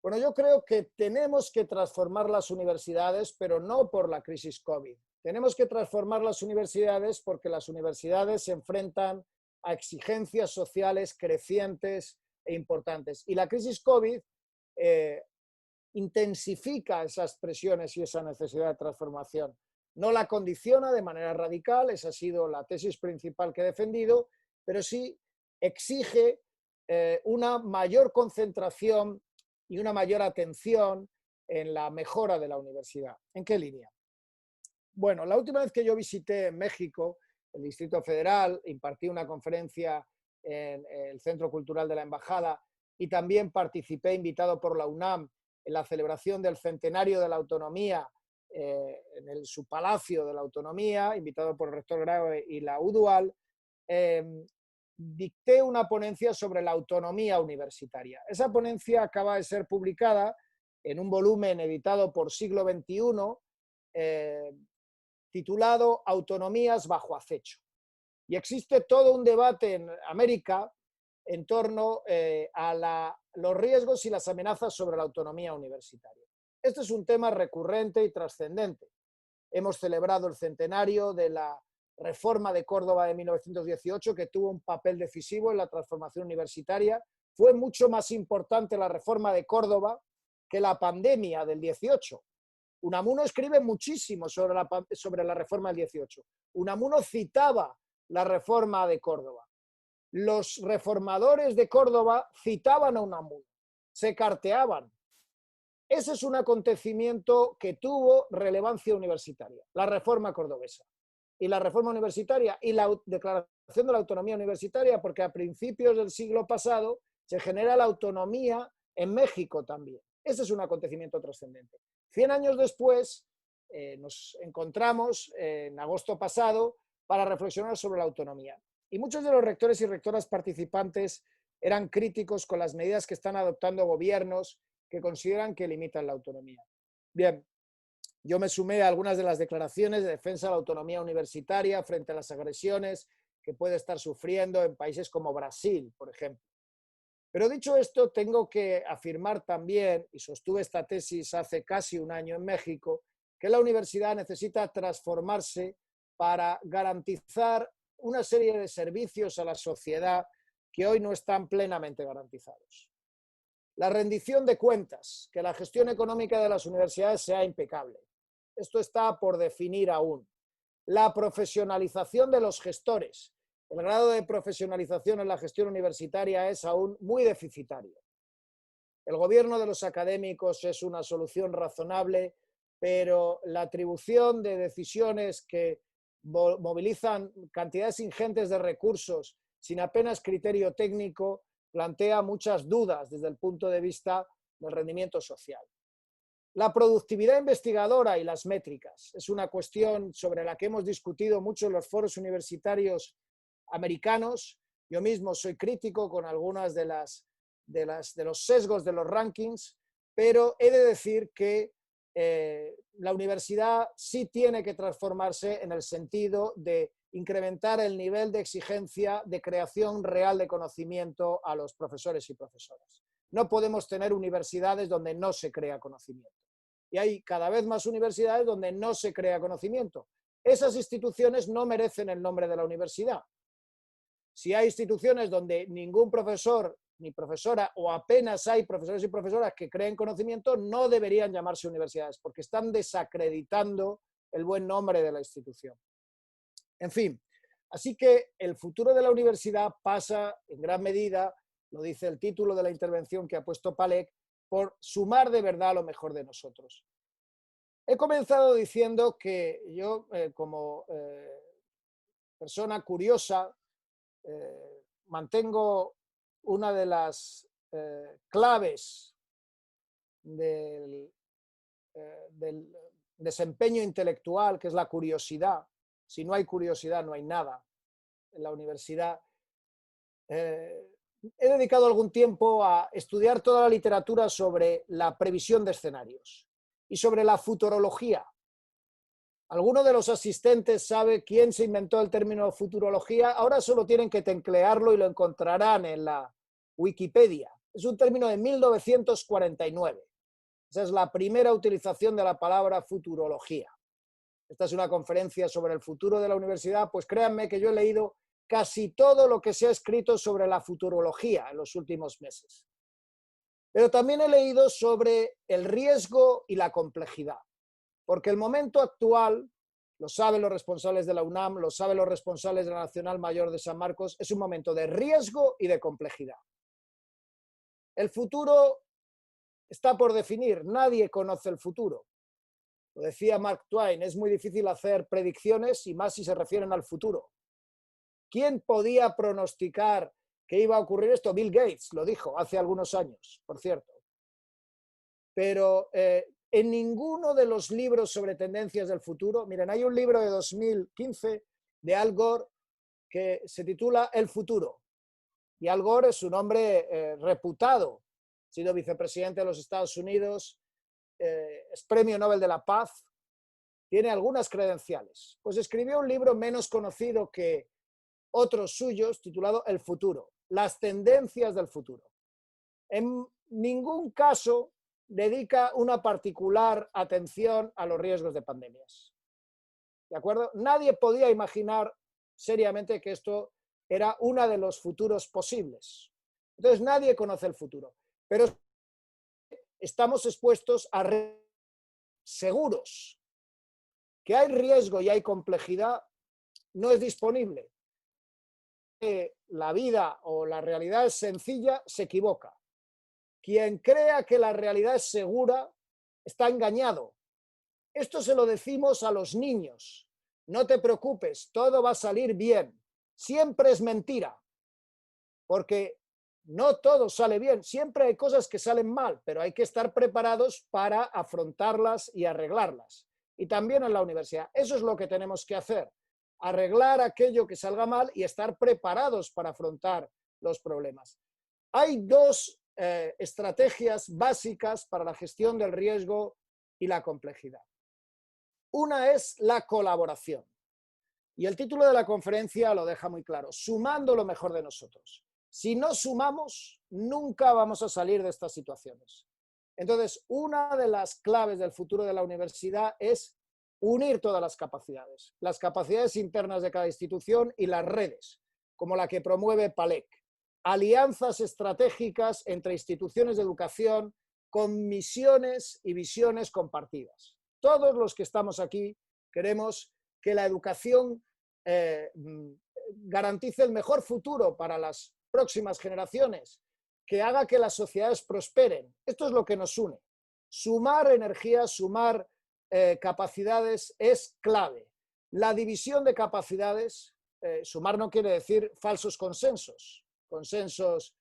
Bueno, yo creo que tenemos que transformar las universidades, pero no por la crisis COVID. Tenemos que transformar las universidades porque las universidades se enfrentan a exigencias sociales crecientes e importantes. Y la crisis COVID intensifica esas presiones y esa necesidad de transformación. No la condiciona de manera radical, esa ha sido la tesis principal que he defendido, pero sí exige una mayor concentración y una mayor atención en la mejora de la universidad. ¿En qué línea? Bueno, la última vez que yo visité México, el Distrito Federal, impartí una conferencia en el Centro Cultural de la Embajada y también participé, invitado por la UNAM, en la celebración del centenario de la autonomía en su Palacio de la Autonomía, invitado por el rector Graue y la UDUAL, dicté una ponencia sobre la autonomía universitaria. Esa ponencia acaba de ser publicada en un volumen editado por Siglo XXI, titulado Autonomías bajo acecho. Y existe todo un debate en América en torno a los riesgos y las amenazas sobre la autonomía universitaria. Este es un tema recurrente y trascendente. Hemos celebrado el centenario de la Reforma de Córdoba de 1918, que tuvo un papel decisivo en la transformación universitaria. Fue mucho más importante la Reforma de Córdoba que la pandemia del 18. Unamuno escribe muchísimo sobre la Reforma del 18. Unamuno citaba la Reforma de Córdoba. Los reformadores de Córdoba citaban a Unamuno, se carteaban. Ese es un acontecimiento que tuvo relevancia universitaria, la reforma cordobesa. Y la reforma universitaria y la declaración de la autonomía universitaria, porque a principios del siglo pasado se genera la autonomía en México también. Ese es un acontecimiento trascendente. 100 años después nos encontramos en agosto pasado para reflexionar sobre la autonomía. Y muchos de los rectores y rectoras participantes eran críticos con las medidas que están adoptando gobiernos que consideran que limitan la autonomía. Bien, yo me sumé a algunas de las declaraciones de defensa de la autonomía universitaria frente a las agresiones que puede estar sufriendo en países como Brasil, por ejemplo. Pero dicho esto, tengo que afirmar también, y sostuve esta tesis hace casi un año en México, que la universidad necesita transformarse para garantizar una serie de servicios a la sociedad que hoy no están plenamente garantizados. La rendición de cuentas, que la gestión económica de las universidades sea impecable. Esto está por definir aún. La profesionalización de los gestores. El grado de profesionalización en la gestión universitaria es aún muy deficitario. El gobierno de los académicos es una solución razonable, pero la atribución de decisiones que movilizan cantidades ingentes de recursos sin apenas criterio técnico plantea muchas dudas desde el punto de vista del rendimiento social. La productividad investigadora y las métricas es una cuestión sobre la que hemos discutido mucho en los foros universitarios americanos. Yo mismo soy crítico con algunas de los sesgos de los rankings, pero he de decir que la universidad sí tiene que transformarse en el sentido de incrementar el nivel de exigencia de creación real de conocimiento a los profesores y profesoras. No podemos tener universidades donde no se crea conocimiento. Y hay cada vez más universidades donde no se crea conocimiento. Esas instituciones no merecen el nombre de la universidad. Si hay instituciones donde ningún profesor ni profesora o apenas hay profesores y profesoras que creen conocimiento, no deberían llamarse universidades porque están desacreditando el buen nombre de la institución. En fin, así que el futuro de la universidad pasa en gran medida, lo dice el título de la intervención que ha puesto Palek, por sumar de verdad lo mejor de nosotros. He comenzado diciendo que yo, como persona curiosa, mantengo una de las claves del desempeño intelectual, que es la curiosidad. Si no hay curiosidad, no hay nada en la universidad. He dedicado algún tiempo a estudiar toda la literatura sobre la previsión de escenarios y sobre la futurología. ¿Alguno de los asistentes sabe quién se inventó el término futurología? Ahora solo tienen que teclearlo y lo encontrarán en la Wikipedia. Es un término de 1949. Esa es la primera utilización de la palabra futurología. Esta es una conferencia sobre el futuro de la universidad, pues créanme que yo he leído casi todo lo que se ha escrito sobre la futurología en los últimos meses. Pero también he leído sobre el riesgo y la complejidad, porque el momento actual, lo saben los responsables de la UNAM, lo saben los responsables de la Nacional Mayor de San Marcos, es un momento de riesgo y de complejidad. El futuro está por definir, nadie conoce el futuro. Lo decía Mark Twain, es muy difícil hacer predicciones y más si se refieren al futuro. ¿Quién podía pronosticar que iba a ocurrir esto? Bill Gates lo dijo hace algunos años, por cierto. Pero en ninguno de los libros sobre tendencias del futuro, miren, hay un libro de 2015 de Al Gore que se titula El futuro. Y Al Gore es un hombre reputado, ha sido vicepresidente de los Estados Unidos, es premio Nobel de la Paz, tiene algunas credenciales. Pues escribió un libro menos conocido que otros suyos titulado El futuro, las tendencias del futuro. En ningún caso dedica una particular atención a los riesgos de pandemias. ¿De acuerdo? Nadie podía imaginar seriamente que esto era uno de los futuros posibles. Entonces nadie conoce el futuro. Pero estamos expuestos a seguros. Que hay riesgo y hay complejidad no es disponible. La vida o la realidad es sencilla, se equivoca. Quien crea que la realidad es segura está engañado. Esto se lo decimos a los niños. No te preocupes, todo va a salir bien. Siempre es mentira. Porque no todo sale bien. Siempre hay cosas que salen mal, pero hay que estar preparados para afrontarlas y arreglarlas. Y también en la universidad. Eso es lo que tenemos que hacer. Arreglar aquello que salga mal y estar preparados para afrontar los problemas. Hay dos estrategias básicas para la gestión del riesgo y la complejidad. Una es la colaboración. Y el título de la conferencia lo deja muy claro, sumando lo mejor de nosotros. Si no sumamos, nunca vamos a salir de estas situaciones. Entonces, una de las claves del futuro de la universidad es unir todas las capacidades internas de cada institución y las redes, como la que promueve PALEC. Alianzas estratégicas entre instituciones de educación con misiones y visiones compartidas. Todos los que estamos aquí queremos que la educación garantice el mejor futuro para las próximas generaciones, que haga que las sociedades prosperen. Esto es lo que nos une. Sumar energías, sumar capacidades es clave. La división de capacidades, sumar no quiere decir falsos consensos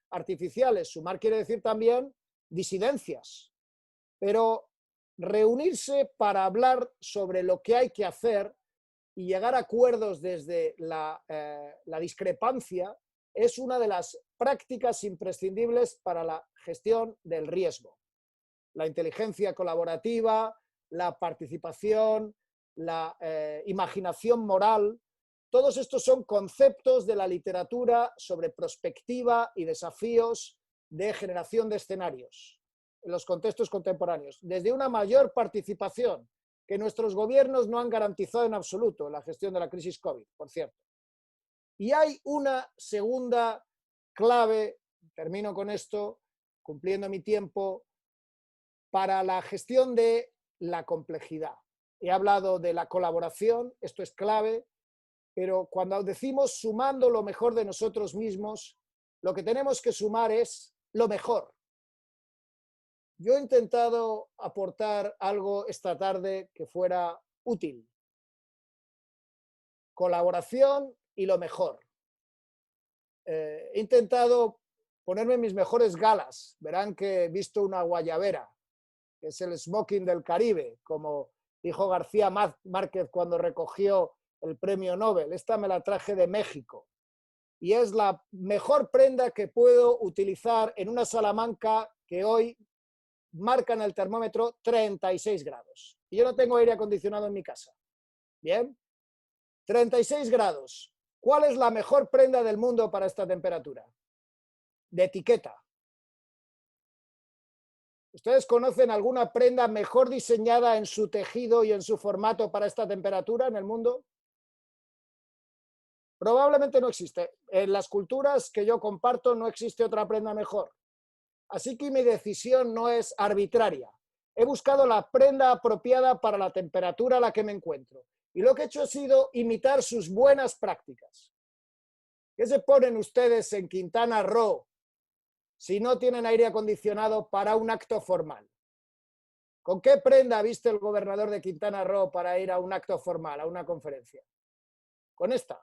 artificiales, sumar quiere decir también disidencias, pero reunirse para hablar sobre lo que hay que hacer y llegar a acuerdos desde la discrepancia es una de las prácticas imprescindibles para la gestión del riesgo. La inteligencia colaborativa, la participación, la imaginación moral, todos estos son conceptos de la literatura sobre prospectiva y desafíos de generación de escenarios en los contextos contemporáneos, desde una mayor participación que nuestros gobiernos no han garantizado en absoluto en la gestión de la crisis COVID, por cierto. Y hay una segunda clave, termino con esto, cumpliendo mi tiempo, para la gestión de la complejidad. He hablado de la colaboración, esto es clave, pero cuando decimos sumando lo mejor de nosotros mismos, lo que tenemos que sumar es lo mejor. Yo he intentado aportar algo esta tarde que fuera útil. Colaboración y lo mejor. He intentado ponerme mis mejores galas. Verán que he visto una guayabera. que es el smoking del Caribe, como dijo García Márquez cuando recogió el premio Nobel. Esta me la traje de México y es la mejor prenda que puedo utilizar en una Salamanca que hoy marca en el termómetro 36 grados. Y yo no tengo aire acondicionado en mi casa. Bien, 36 grados. ¿Cuál es la mejor prenda del mundo para esta temperatura? De etiqueta. ¿Ustedes conocen alguna prenda mejor diseñada en su tejido y en su formato para esta temperatura en el mundo? Probablemente no existe. En las culturas que yo comparto no existe otra prenda mejor. Así que mi decisión no es arbitraria. He buscado la prenda apropiada para la temperatura a la que me encuentro. Y lo que he hecho ha sido imitar sus buenas prácticas. ¿Qué se ponen ustedes en Quintana Roo si no tienen aire acondicionado para un acto formal? ¿Con qué prenda viste el gobernador de Quintana Roo para ir a un acto formal, a una conferencia? Con esta.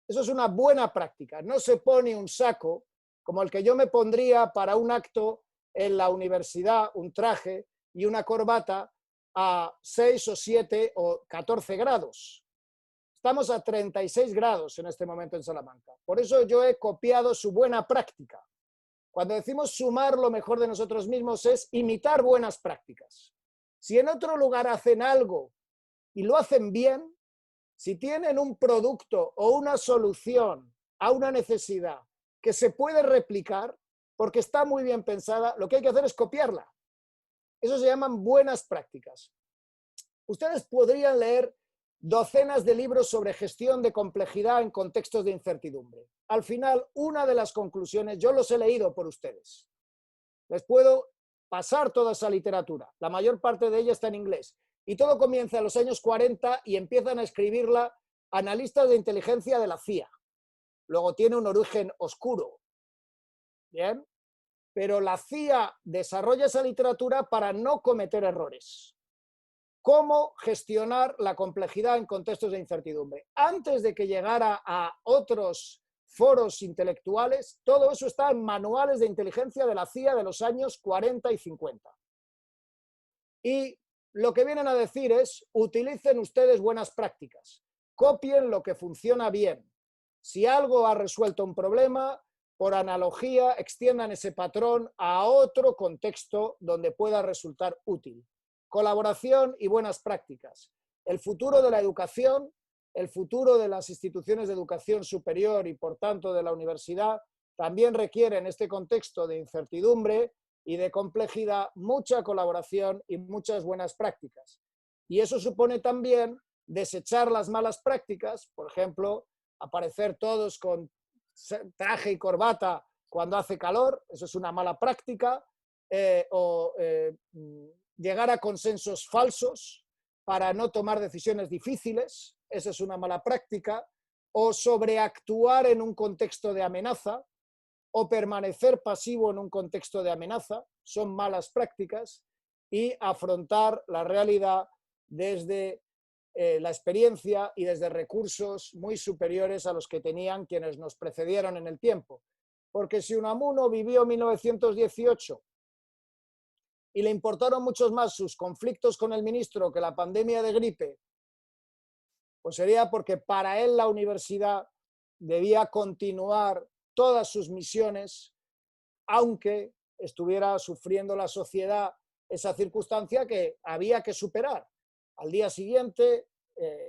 Eso es una buena práctica. No se pone un saco como el que yo me pondría para un acto en la universidad, un traje y una corbata a 6 o 7 o 14 grados. Estamos a 36 grados en este momento en Salamanca. Por eso yo he copiado su buena práctica. Cuando decimos sumar lo mejor de nosotros mismos es imitar buenas prácticas. Si en otro lugar hacen algo y lo hacen bien, si tienen un producto o una solución a una necesidad que se puede replicar porque está muy bien pensada, lo que hay que hacer es copiarla. Eso se llaman buenas prácticas. Ustedes podrían leer docenas de libros sobre gestión de complejidad en contextos de incertidumbre. Al final, una de las conclusiones, yo los he leído por ustedes. Les puedo pasar toda esa literatura. La mayor parte de ella está en inglés. Y todo comienza en los años 40 y empiezan a escribirla analistas de inteligencia de la CIA. Luego tiene un origen oscuro. ¿Bien? Pero la CIA desarrolla esa literatura para no cometer errores. ¿Cómo gestionar la complejidad en contextos de incertidumbre? Antes de que llegara a otros foros intelectuales, todo eso está en manuales de inteligencia de la CIA de los años 40 y 50. Y lo que vienen a decir es, utilicen ustedes buenas prácticas, copien lo que funciona bien. Si algo ha resuelto un problema, por analogía, extiendan ese patrón a otro contexto donde pueda resultar útil. Colaboración y buenas prácticas. El futuro de la educación, el futuro de las instituciones de educación superior y, por tanto, de la universidad, también requiere en este contexto de incertidumbre y de complejidad mucha colaboración y muchas buenas prácticas. Y eso supone también desechar las malas prácticas, por ejemplo, aparecer todos con traje y corbata cuando hace calor, eso es una mala práctica, llegar a consensos falsos para no tomar decisiones difíciles, esa es una mala práctica, o sobreactuar en un contexto de amenaza, o permanecer pasivo en un contexto de amenaza, son malas prácticas, y afrontar la realidad desde la experiencia y desde recursos muy superiores a los que tenían quienes nos precedieron en el tiempo. Porque si Unamuno vivió 1918 y le importaron muchos más sus conflictos con el ministro que la pandemia de gripe, pues sería porque para él la universidad debía continuar todas sus misiones, aunque estuviera sufriendo la sociedad esa circunstancia que había que superar. Al día siguiente,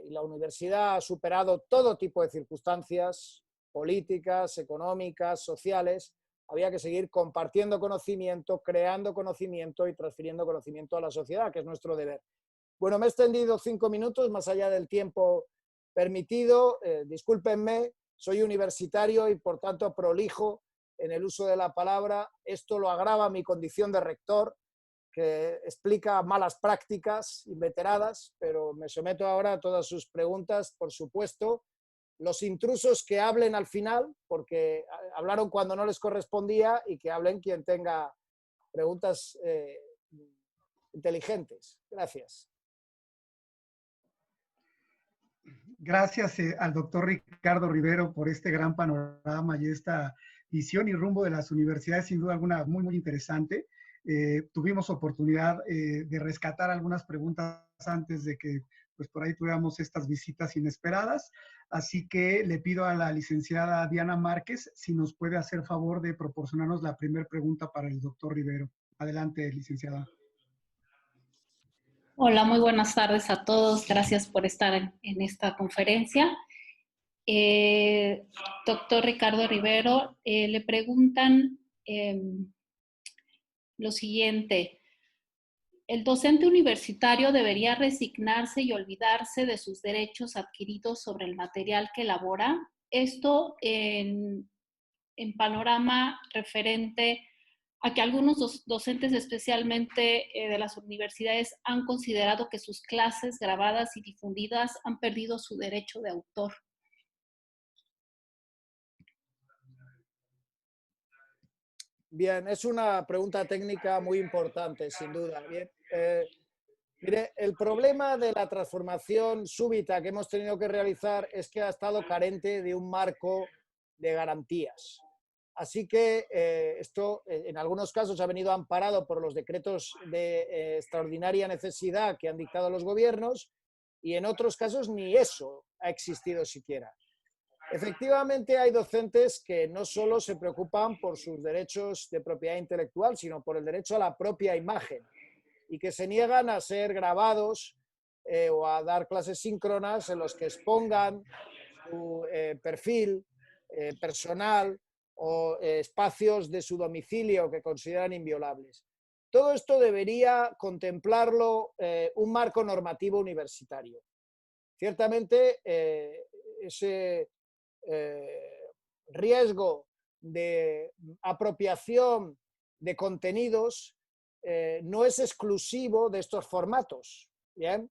la universidad ha superado todo tipo de circunstancias políticas, económicas, sociales. Había que seguir compartiendo conocimiento, creando conocimiento y transfiriendo conocimiento a la sociedad, que es nuestro deber. Bueno, me he extendido 5 minutos más allá del tiempo permitido. Discúlpenme, soy universitario y por tanto prolijo en el uso de la palabra. Esto lo agrava mi condición de rector, que explica malas prácticas inveteradas, pero me someto ahora a todas sus preguntas, por supuesto. Los intrusos que hablen al final, porque hablaron cuando no les correspondía, y que hablen quien tenga preguntas inteligentes. Gracias.
Gracias al doctor Ricardo Rivero por este gran panorama y esta visión y rumbo de las universidades, sin duda alguna muy, muy interesante. Tuvimos oportunidad de rescatar algunas preguntas antes de que pues por ahí tuviéramos estas visitas inesperadas. Así que le pido a la licenciada Diana Márquez si nos puede hacer favor de proporcionarnos la primera pregunta para el doctor Rivero. Adelante, licenciada.
Hola, muy buenas tardes a todos. Gracias por estar en esta conferencia. Doctor Ricardo Rivero, le preguntan lo siguiente. ¿El docente universitario debería resignarse y olvidarse de sus derechos adquiridos sobre el material que elabora? Esto en panorama referente a que algunos docentes, especialmente de las universidades, han considerado que sus clases grabadas y difundidas han perdido su derecho de autor.
Bien, es una pregunta técnica muy importante, sin duda. Bien, mire, el problema de la transformación súbita que hemos tenido que realizar es que ha estado carente de un marco de garantías. Así que esto en algunos casos ha venido amparado por los decretos de extraordinaria necesidad que han dictado los gobiernos y en otros casos ni eso ha existido siquiera. Efectivamente hay docentes que no solo se preocupan por sus derechos de propiedad intelectual, sino por el derecho a la propia imagen y que se niegan a ser grabados o a dar clases síncronas en los que expongan su perfil personal o espacios de su domicilio que consideran inviolables. Todo esto debería contemplarlo un marco normativo universitario. Ciertamente, ese riesgo de apropiación de contenidos no es exclusivo de estos formatos, ¿bien?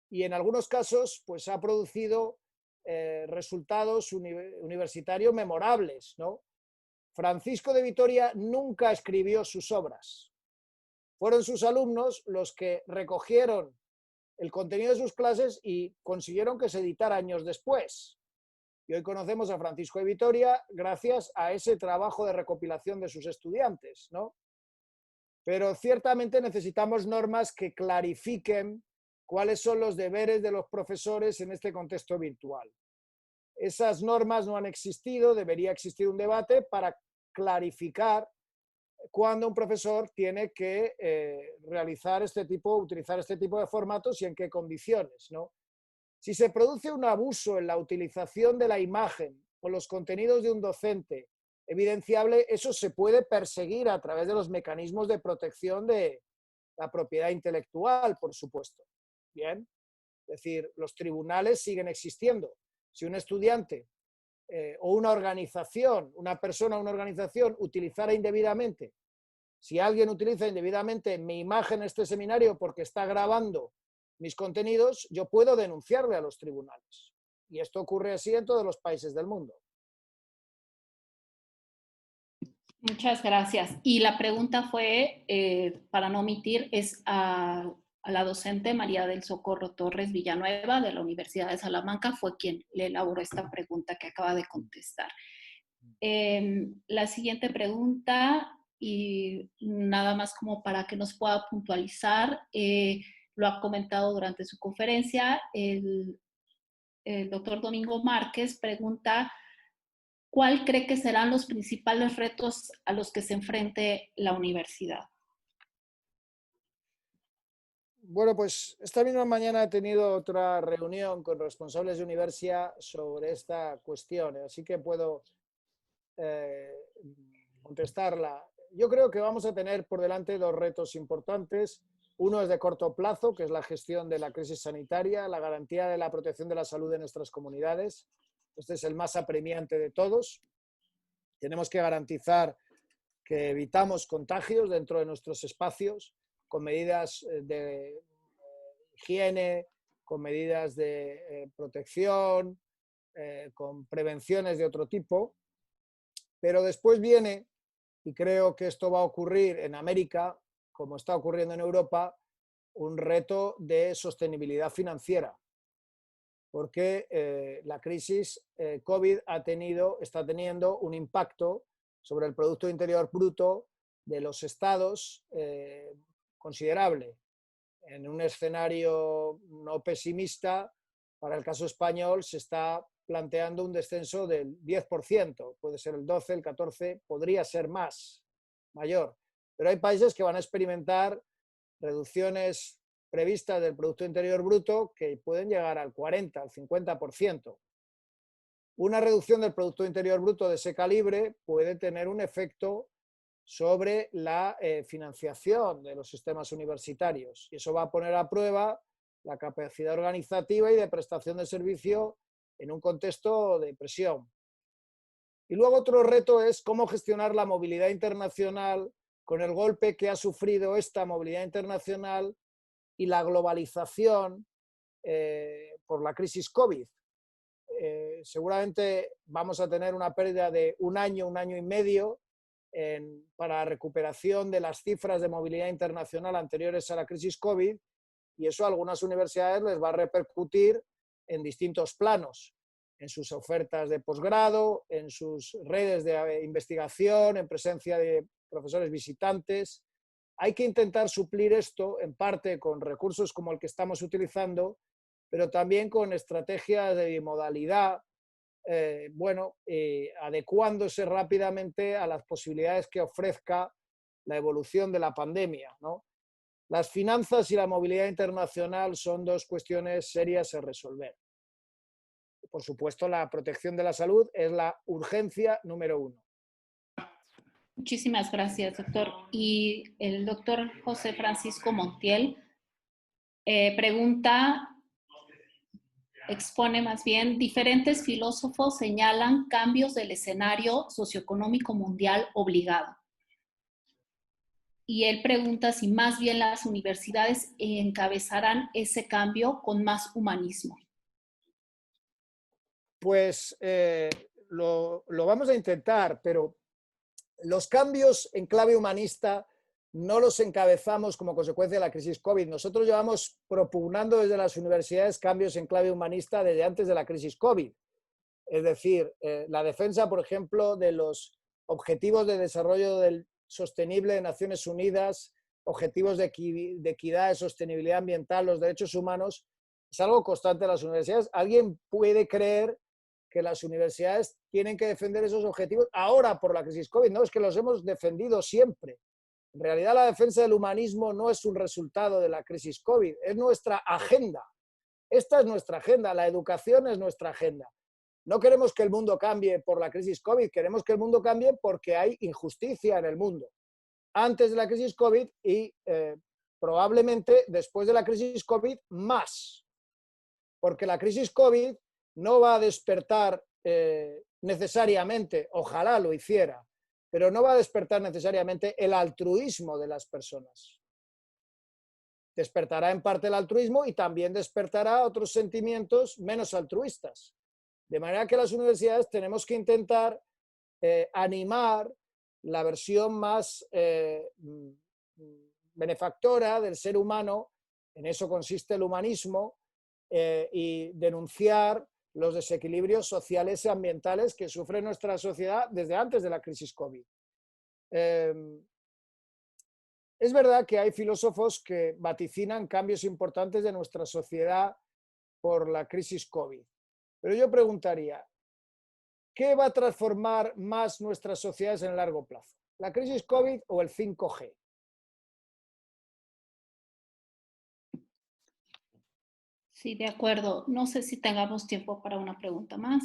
Y en algunos casos pues ha producido resultados universitarios memorables, ¿no? Francisco de Vitoria nunca escribió sus obras. Fueron sus alumnos los que recogieron el contenido de sus clases y consiguieron que se editara años después. Y hoy conocemos a Francisco de Vitoria gracias a ese trabajo de recopilación de sus estudiantes, ¿no? Pero ciertamente necesitamos normas que clarifiquen cuáles son los deberes de los profesores en este contexto virtual. Esas normas no han existido, debería existir un debate para clarificar cuándo un profesor tiene que utilizar este tipo de formatos y en qué condiciones, ¿no? Si se produce un abuso en la utilización de la imagen o los contenidos de un docente evidenciable, eso se puede perseguir a través de los mecanismos de protección de la propiedad intelectual, por supuesto. Bien, es decir, los tribunales siguen existiendo. Si un estudiante o una organización, una persona o una organización utilizara indebidamente, si alguien utiliza indebidamente mi imagen en este seminario porque está grabando mis contenidos, yo puedo denunciarle a los tribunales. Y esto ocurre así en todos los países del mundo.
Muchas gracias. Y la pregunta fue, para no omitir, es a la docente María del Socorro Torres Villanueva de la Universidad de Salamanca, fue quien le elaboró esta pregunta que acaba de contestar. La siguiente pregunta, y nada más como para que nos pueda puntualizar, lo ha comentado durante su conferencia, el doctor Domingo Márquez pregunta: ¿cuál cree que serán los principales retos a los que se enfrente la universidad?
Bueno, pues esta misma mañana he tenido otra reunión con responsables de universidad sobre esta cuestión, así que puedo contestarla. Yo creo que vamos a tener por delante dos retos importantes. Uno es de corto plazo, que es la gestión de la crisis sanitaria, la garantía de la protección de la salud de nuestras comunidades. Este es el más apremiante de todos. Tenemos que garantizar que evitamos contagios dentro de nuestros espacios con medidas de higiene, con medidas de protección, con prevenciones de otro tipo. Pero después viene, y creo que esto va a ocurrir en América, como está ocurriendo en Europa, un reto de sostenibilidad financiera. Porque la crisis COVID está teniendo un impacto sobre el Producto Interior Bruto de los estados considerable. En un escenario no pesimista, para el caso español se está planteando un descenso del 10%, puede ser el 12, el 14, podría ser mayor. Pero hay países que van a experimentar reducciones previstas del Producto Interior Bruto que pueden llegar al 40, al 50%. Una reducción del Producto Interior Bruto de ese calibre puede tener un efecto sobre la financiación de los sistemas universitarios. Y eso va a poner a prueba la capacidad organizativa y de prestación de servicio en un contexto de presión. Y luego otro reto es cómo gestionar la movilidad internacional con el golpe que ha sufrido esta movilidad internacional y la globalización por la crisis COVID. Seguramente vamos a tener una pérdida de un año y medio para la recuperación de las cifras de movilidad internacional anteriores a la crisis COVID, y eso a algunas universidades les va a repercutir en distintos planos, en sus ofertas de posgrado, en sus redes de investigación, en presencia de profesores visitantes. Hay que intentar suplir esto en parte con recursos como el que estamos utilizando, pero también con estrategias de bimodalidad, adecuándose rápidamente a las posibilidades que ofrezca la evolución de la pandemia, ¿no? Las finanzas y la movilidad internacional son dos cuestiones serias a resolver. Por supuesto, la protección de la salud es la urgencia número 1.
Muchísimas gracias, doctor. Y el doctor José Francisco Montiel expone más bien, diferentes filósofos señalan cambios del escenario socioeconómico mundial obligado. Y él pregunta si más bien las universidades encabezarán ese cambio con más humanismo.
Pues lo vamos a intentar, pero los cambios en clave humanista no los encabezamos como consecuencia de la crisis COVID. Nosotros llevamos propugnando desde las universidades cambios en clave humanista desde antes de la crisis COVID. Es decir, la defensa, por ejemplo, de los objetivos de desarrollo sostenible de Naciones Unidas, objetivos de equidad, de sostenibilidad ambiental, los derechos humanos, es algo constante en las universidades. ¿Alguien puede creer que las universidades tienen que defender esos objetivos ahora por la crisis COVID? No, es que los hemos defendido siempre. En realidad, la defensa del humanismo no es un resultado de la crisis COVID, es nuestra agenda. Esta es nuestra agenda, la educación es nuestra agenda. No queremos que el mundo cambie por la crisis COVID, queremos que el mundo cambie porque hay injusticia en el mundo. Antes de la crisis COVID y probablemente después de la crisis COVID más. Porque la crisis COVID no va a despertar necesariamente, ojalá lo hiciera, pero no va a despertar necesariamente el altruismo de las personas. Despertará en parte el altruismo y también despertará otros sentimientos menos altruistas. De manera que las universidades tenemos que intentar animar la versión más benefactora del ser humano, en eso consiste el humanismo, y denunciar los desequilibrios sociales y ambientales que sufre nuestra sociedad desde antes de la crisis COVID. Es verdad que hay filósofos que vaticinan cambios importantes de nuestra sociedad por la crisis COVID. Pero yo preguntaría, ¿qué va a transformar más nuestras sociedades en el largo plazo? ¿La crisis COVID o el 5G?
Sí, de acuerdo. No sé si tengamos tiempo para una pregunta más.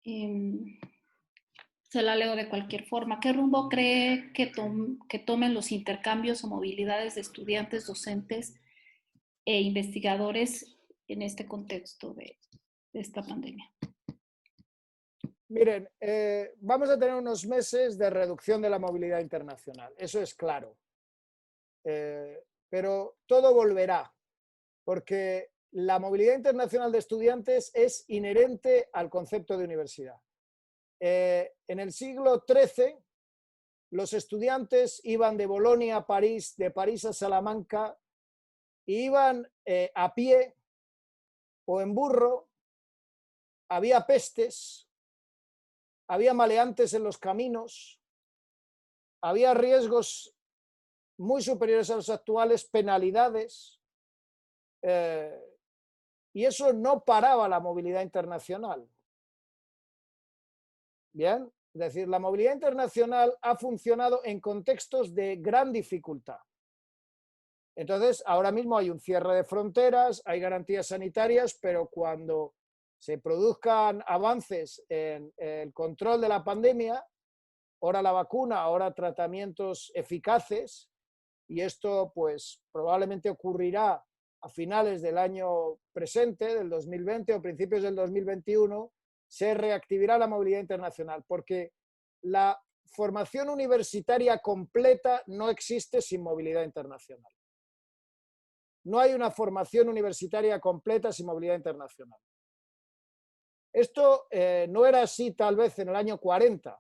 Se la leo de cualquier forma. ¿Qué rumbo cree que tomen los intercambios o movilidades de estudiantes, docentes e investigadores en este contexto de esta pandemia?
Miren, vamos a tener unos meses de reducción de la movilidad internacional, eso es claro. Pero todo volverá, porque la movilidad internacional de estudiantes es inherente al concepto de universidad. En el siglo XIII, los estudiantes iban de Bolonia a París, de París a Salamanca, y iban a pie o en burro, había pestes, había maleantes en los caminos, había riesgos muy superiores a los actuales, penalidades, y eso no paraba la movilidad internacional. Bien, es decir, la movilidad internacional ha funcionado en contextos de gran dificultad. Entonces, ahora mismo hay un cierre de fronteras, hay garantías sanitarias, pero cuando se produzcan avances en el control de la pandemia, ahora la vacuna, ahora tratamientos eficaces, y esto pues probablemente ocurrirá a finales del año presente, del 2020 o principios del 2021, se reactivará la movilidad internacional, porque la formación universitaria completa no existe sin movilidad internacional. No hay una formación universitaria completa sin movilidad internacional. Esto no era así tal vez en el año 40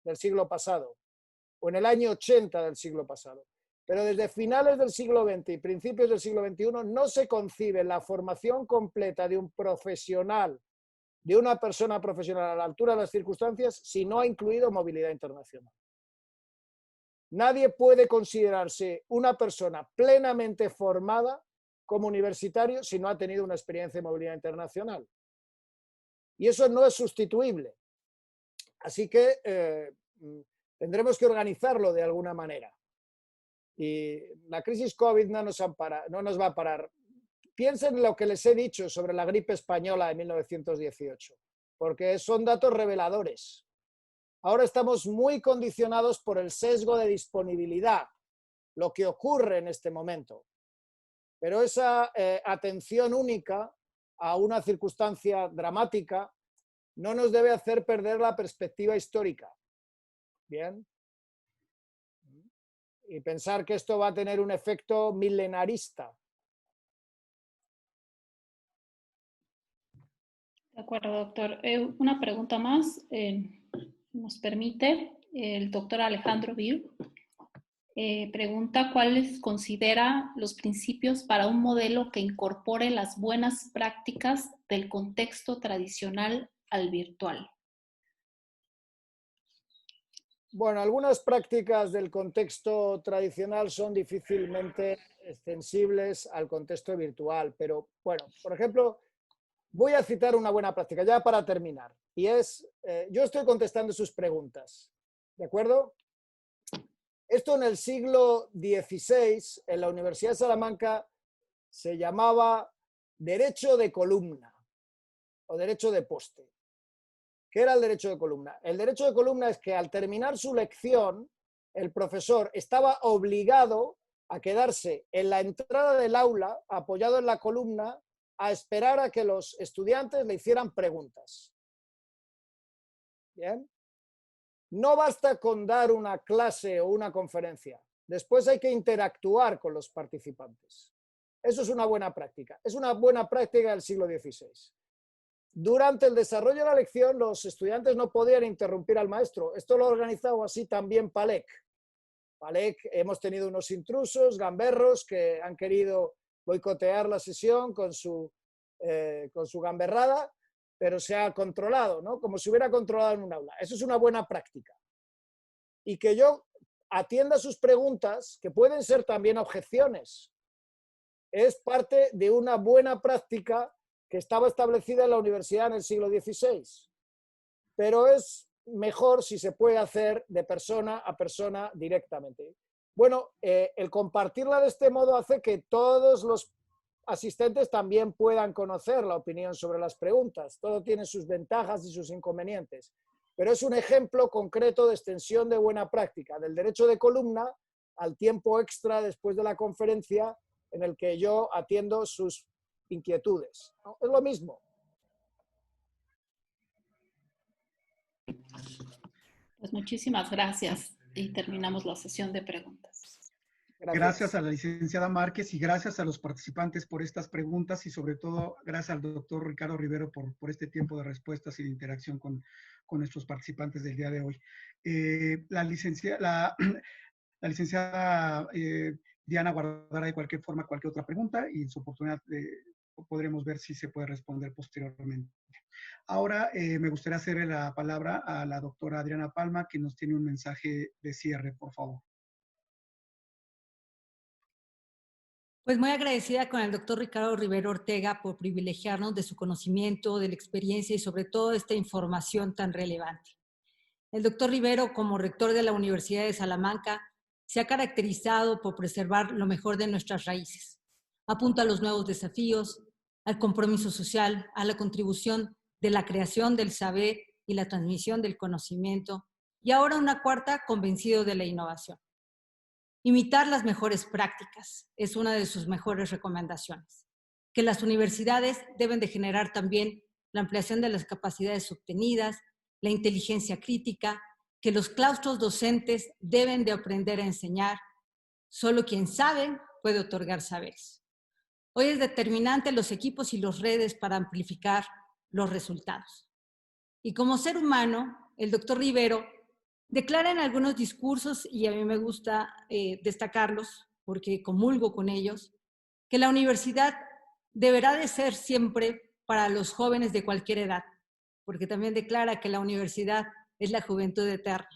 del siglo pasado o en el año 80 del siglo pasado. Pero desde finales del siglo XX y principios del siglo XXI no se concibe la formación completa de un profesional, de una persona profesional a la altura de las circunstancias, si no ha incluido movilidad internacional. Nadie puede considerarse una persona plenamente formada como universitario si no ha tenido una experiencia de movilidad internacional. Y eso no es sustituible. Así que tendremos que organizarlo de alguna manera. Y la crisis COVID no nos va a parar. Piensen en lo que les he dicho sobre la gripe española de 1918, porque son datos reveladores. Ahora estamos muy condicionados por el sesgo de disponibilidad, lo que ocurre en este momento. Pero esa atención única a una circunstancia dramática no nos debe hacer perder la perspectiva histórica. Bien. Y pensar que esto va a tener un efecto milenarista.
De acuerdo, doctor. Una pregunta más, nos permite. El doctor Alejandro Bir pregunta cuáles considera los principios para un modelo que incorpore las buenas prácticas del contexto tradicional al virtual.
Bueno, algunas prácticas del contexto tradicional son difícilmente extensibles al contexto virtual, pero bueno, por ejemplo, voy a citar una buena práctica ya para terminar, y es, yo estoy contestando sus preguntas, ¿de acuerdo? Esto en el siglo XVI, en la Universidad de Salamanca, se llamaba derecho de columna o derecho de poste. ¿Qué era el derecho de columna? El derecho de columna es que al terminar su lección, el profesor estaba obligado a quedarse en la entrada del aula, apoyado en la columna, a esperar a que los estudiantes le hicieran preguntas. ¿Bien? No basta con dar una clase o una conferencia. Después hay que interactuar con los participantes. Eso es una buena práctica. Es una buena práctica del siglo XVI. Durante el desarrollo de la lección, los estudiantes no podían interrumpir al maestro. Esto lo ha organizado así también Palek. Palek, hemos tenido unos intrusos, gamberros, que han querido boicotear la sesión con su gamberrada, pero se ha controlado, ¿no? Como si hubiera controlado en un aula. Eso es una buena práctica. Y que yo atienda sus preguntas, que pueden ser también objeciones, es parte de una buena práctica que estaba establecida en la universidad en el siglo XVI. Pero es mejor si se puede hacer de persona a persona directamente. Bueno, el compartirla de este modo hace que todos los asistentes también puedan conocer la opinión sobre las preguntas. Todo tiene sus ventajas y sus inconvenientes. Pero es un ejemplo concreto de extensión de buena práctica, del derecho de columna al tiempo extra después de la conferencia en el que yo atiendo sus inquietudes. ¿No? Es lo mismo.
Pues muchísimas gracias y terminamos la sesión de preguntas.
Gracias a la licenciada Márquez y gracias a los participantes por estas preguntas y sobre todo gracias al doctor Ricardo Rivero por este tiempo de respuestas y de interacción con nuestros participantes del día de hoy. La licenciada Diana guardará de cualquier forma cualquier otra pregunta y en su oportunidad podremos ver si se puede responder posteriormente. Ahora me gustaría hacerle la palabra a la doctora Adriana Palma, que nos tiene un mensaje de cierre, por favor.
Pues muy agradecida con el doctor Ricardo Rivero Ortega por privilegiarnos de su conocimiento, de la experiencia y sobre todo esta información tan relevante. El doctor Rivero, como rector de la Universidad de Salamanca, se ha caracterizado por preservar lo mejor de nuestras raíces. Apunta a los nuevos desafíos, al compromiso social, a la contribución de la creación del saber y la transmisión del conocimiento, y ahora una cuarta, convencido de la innovación. Imitar las mejores prácticas es una de sus mejores recomendaciones. Que las universidades deben de generar también la ampliación de las capacidades obtenidas, la inteligencia crítica, que los claustros docentes deben de aprender a enseñar. Solo quien sabe puede otorgar saberes. Hoy es determinante los equipos y las redes para amplificar los resultados. Y como ser humano, el doctor Rivero declara en algunos discursos, y a mí me gusta destacarlos porque comulgo con ellos, que la universidad deberá de ser siempre para los jóvenes de cualquier edad, porque también declara que la universidad es la juventud eterna.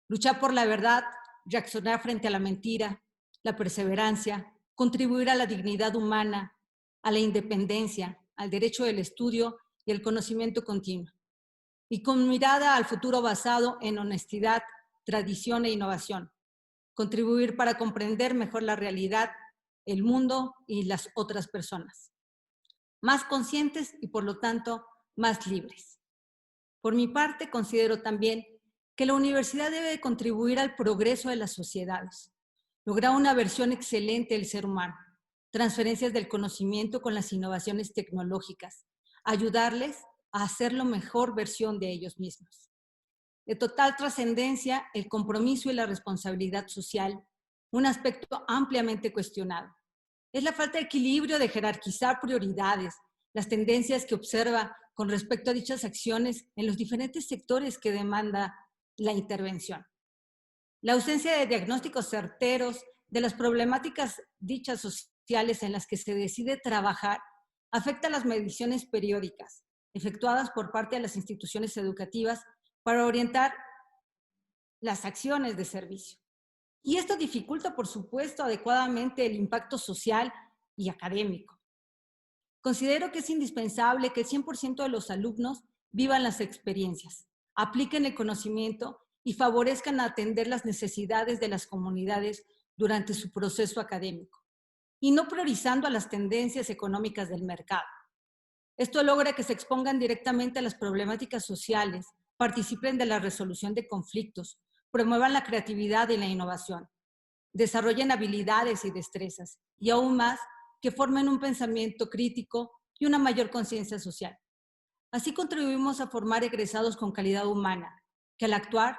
Luchar por la verdad, reaccionar frente a la mentira, la perseverancia, contribuir a la dignidad humana, a la independencia, al derecho del estudio y el conocimiento continuo. Y con mirada al futuro basado en honestidad, tradición e innovación. Contribuir para comprender mejor la realidad, el mundo y las otras personas. Más conscientes y por lo tanto más libres. Por mi parte, considero también que la universidad debe contribuir al progreso de las sociedades, lograr una versión excelente del ser humano, transferencias del conocimiento con las innovaciones tecnológicas, ayudarles a hacer la mejor versión de ellos mismos. De total trascendencia, el compromiso y la responsabilidad social, un aspecto ampliamente cuestionado. Es la falta de equilibrio de jerarquizar prioridades, las tendencias que observa con respecto a dichas acciones en los diferentes sectores que demanda la intervención. La ausencia de diagnósticos certeros de las problemáticas dichas sociales en las que se decide trabajar afecta las mediciones periódicas efectuadas por parte de las instituciones educativas para orientar las acciones de servicio. Y esto dificulta, por supuesto, adecuadamente el impacto social y académico. Considero que es indispensable que el 100% de los alumnos vivan las experiencias, apliquen el conocimiento y favorezcan atender las necesidades de las comunidades durante su proceso académico, y no priorizando a las tendencias económicas del mercado. Esto logra que se expongan directamente a las problemáticas sociales, participen de la resolución de conflictos, promuevan la creatividad y la innovación, desarrollen habilidades y destrezas, y aún más, que formen un pensamiento crítico y una mayor conciencia social. Así contribuimos a formar egresados con calidad humana, que al actuar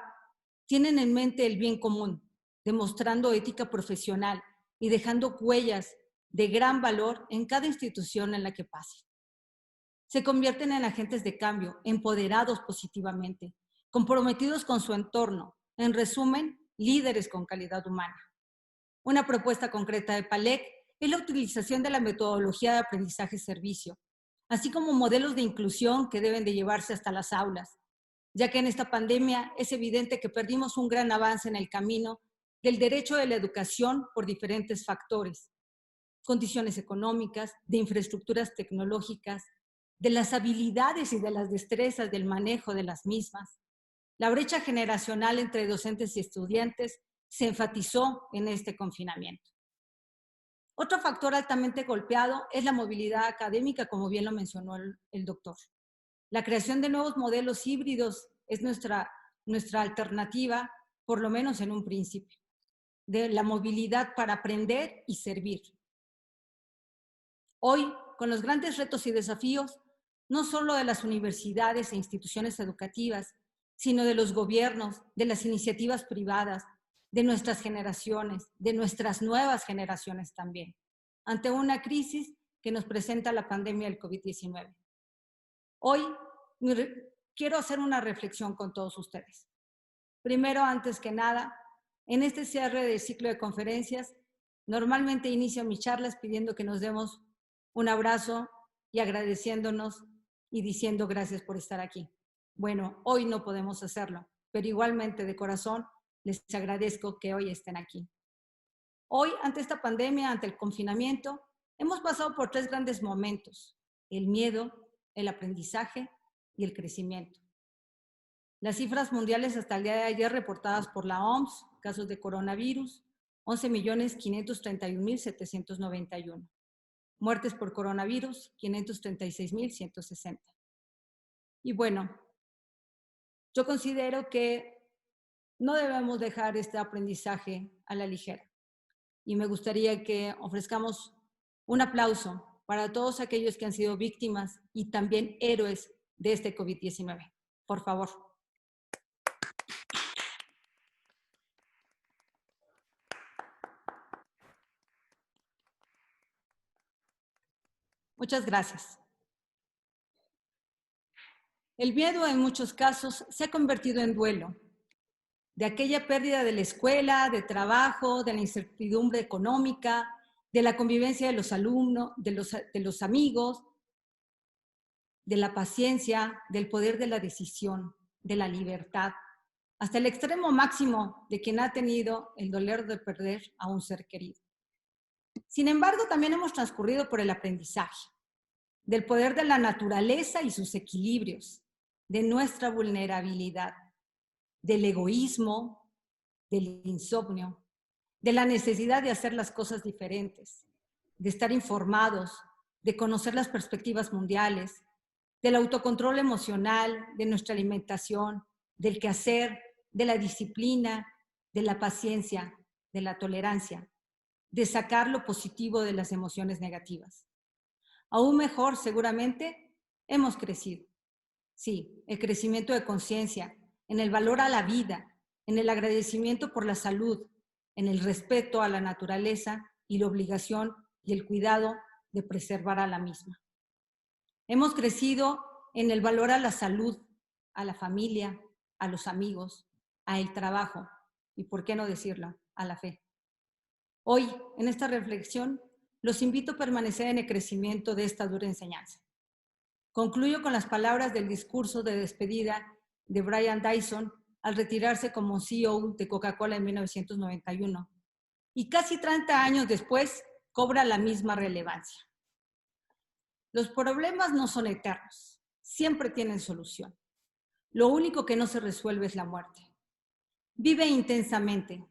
tienen en mente el bien común, demostrando ética profesional y dejando huellas de gran valor en cada institución en la que pasen. Se convierten en agentes de cambio, empoderados positivamente, comprometidos con su entorno, en resumen, líderes con calidad humana. Una propuesta concreta de PALEC es la utilización de la metodología de aprendizaje-servicio, así como modelos de inclusión que deben de llevarse hasta las aulas, ya que en esta pandemia es evidente que perdimos un gran avance en el camino del derecho de la educación por diferentes factores, condiciones económicas, de infraestructuras tecnológicas, de las habilidades y de las destrezas del manejo de las mismas. La brecha generacional entre docentes y estudiantes se enfatizó en este confinamiento. Otro factor altamente golpeado es la movilidad académica, como bien lo mencionó el doctor. La creación de nuevos modelos híbridos es nuestra alternativa, por lo menos en un principio, de la movilidad para aprender y servir. Hoy, con los grandes retos y desafíos, no solo de las universidades e instituciones educativas, sino de los gobiernos, de las iniciativas privadas, de nuestras generaciones, de nuestras nuevas generaciones también, ante una crisis que nos presenta la pandemia del COVID-19. Hoy quiero hacer una reflexión con todos ustedes. Primero, antes que nada, en este cierre del ciclo de conferencias, normalmente inicio mis charlas pidiendo que nos demos Un abrazo y agradeciéndonos y diciendo gracias por estar aquí. Bueno, hoy no podemos hacerlo, pero igualmente de corazón les agradezco que hoy estén aquí. Hoy, ante esta pandemia, ante el confinamiento, hemos pasado por 3 grandes momentos: el miedo, el aprendizaje y el crecimiento. Las cifras mundiales hasta el día de ayer reportadas por la OMS, casos de coronavirus, 11.531.791. Muertes por coronavirus, 536.160. Y bueno, yo considero que no debemos dejar este aprendizaje a la ligera. Y me gustaría que ofrezcamos un aplauso para todos aquellos que han sido víctimas y también héroes de este COVID-19. Por favor. Muchas gracias. El miedo en muchos casos se ha convertido en duelo, de aquella pérdida de la escuela, de trabajo, de la incertidumbre económica, de la convivencia de los alumnos, de los amigos, de la paciencia, del poder de la decisión, de la libertad, hasta el extremo máximo de quien ha tenido el dolor de perder a un ser querido. Sin embargo, también hemos transcurrido por el aprendizaje, del poder de la naturaleza y sus equilibrios, de nuestra vulnerabilidad, del egoísmo, del insomnio, de la necesidad de hacer las cosas diferentes, de estar informados, de conocer las perspectivas mundiales, del autocontrol emocional, de nuestra alimentación, del quehacer, de la disciplina, de la paciencia, de la tolerancia, de sacar lo positivo de las emociones negativas. Aún mejor, seguramente, hemos crecido. Sí, el crecimiento de conciencia, en el valor a la vida, en el agradecimiento por la salud, en el respeto a la naturaleza y la obligación y el cuidado de preservar a la misma. Hemos crecido en el valor a la salud, a la familia, a los amigos, al trabajo y, por qué no decirlo, a la fe. Hoy, en esta reflexión, los invito a permanecer en el crecimiento de esta dura enseñanza. Concluyo con las palabras del discurso de despedida de Brian Dyson al retirarse como CEO de Coca-Cola en 1991. Y casi 30 años después, cobra la misma relevancia. Los problemas no son eternos, siempre tienen solución. Lo único que no se resuelve es la muerte. Vive intensamente.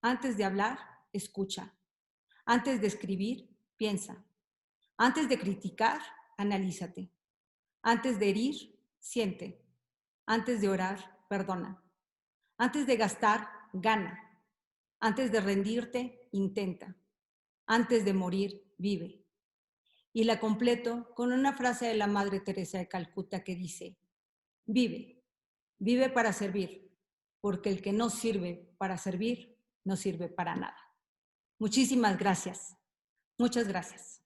Antes de hablar, escucha. Antes de escribir, piensa. Antes de criticar, analízate. Antes de herir, siente. Antes de orar, perdona. Antes de gastar, gana. Antes de rendirte, intenta. Antes de morir, vive. Y la completo con una frase de la Madre Teresa de Calcuta que dice: vive, vive para servir, porque el que no sirve para servir, no sirve para nada. Muchísimas gracias. Muchas gracias.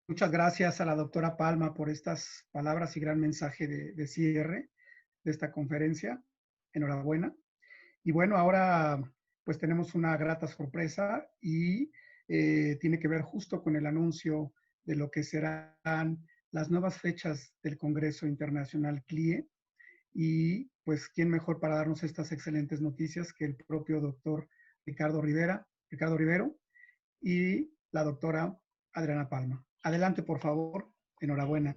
Muchas gracias a la doctora Palma por estas palabras y gran mensaje de cierre de esta conferencia. Enhorabuena. Y bueno, ahora pues tenemos una grata sorpresa y tiene que ver justo con el anuncio de lo que serán las nuevas fechas del Congreso Internacional CLIE. Y pues, ¿quién mejor para darnos estas excelentes noticias que el propio doctor Ricardo Rivero y la doctora Adriana Palma? Adelante, por favor. Enhorabuena.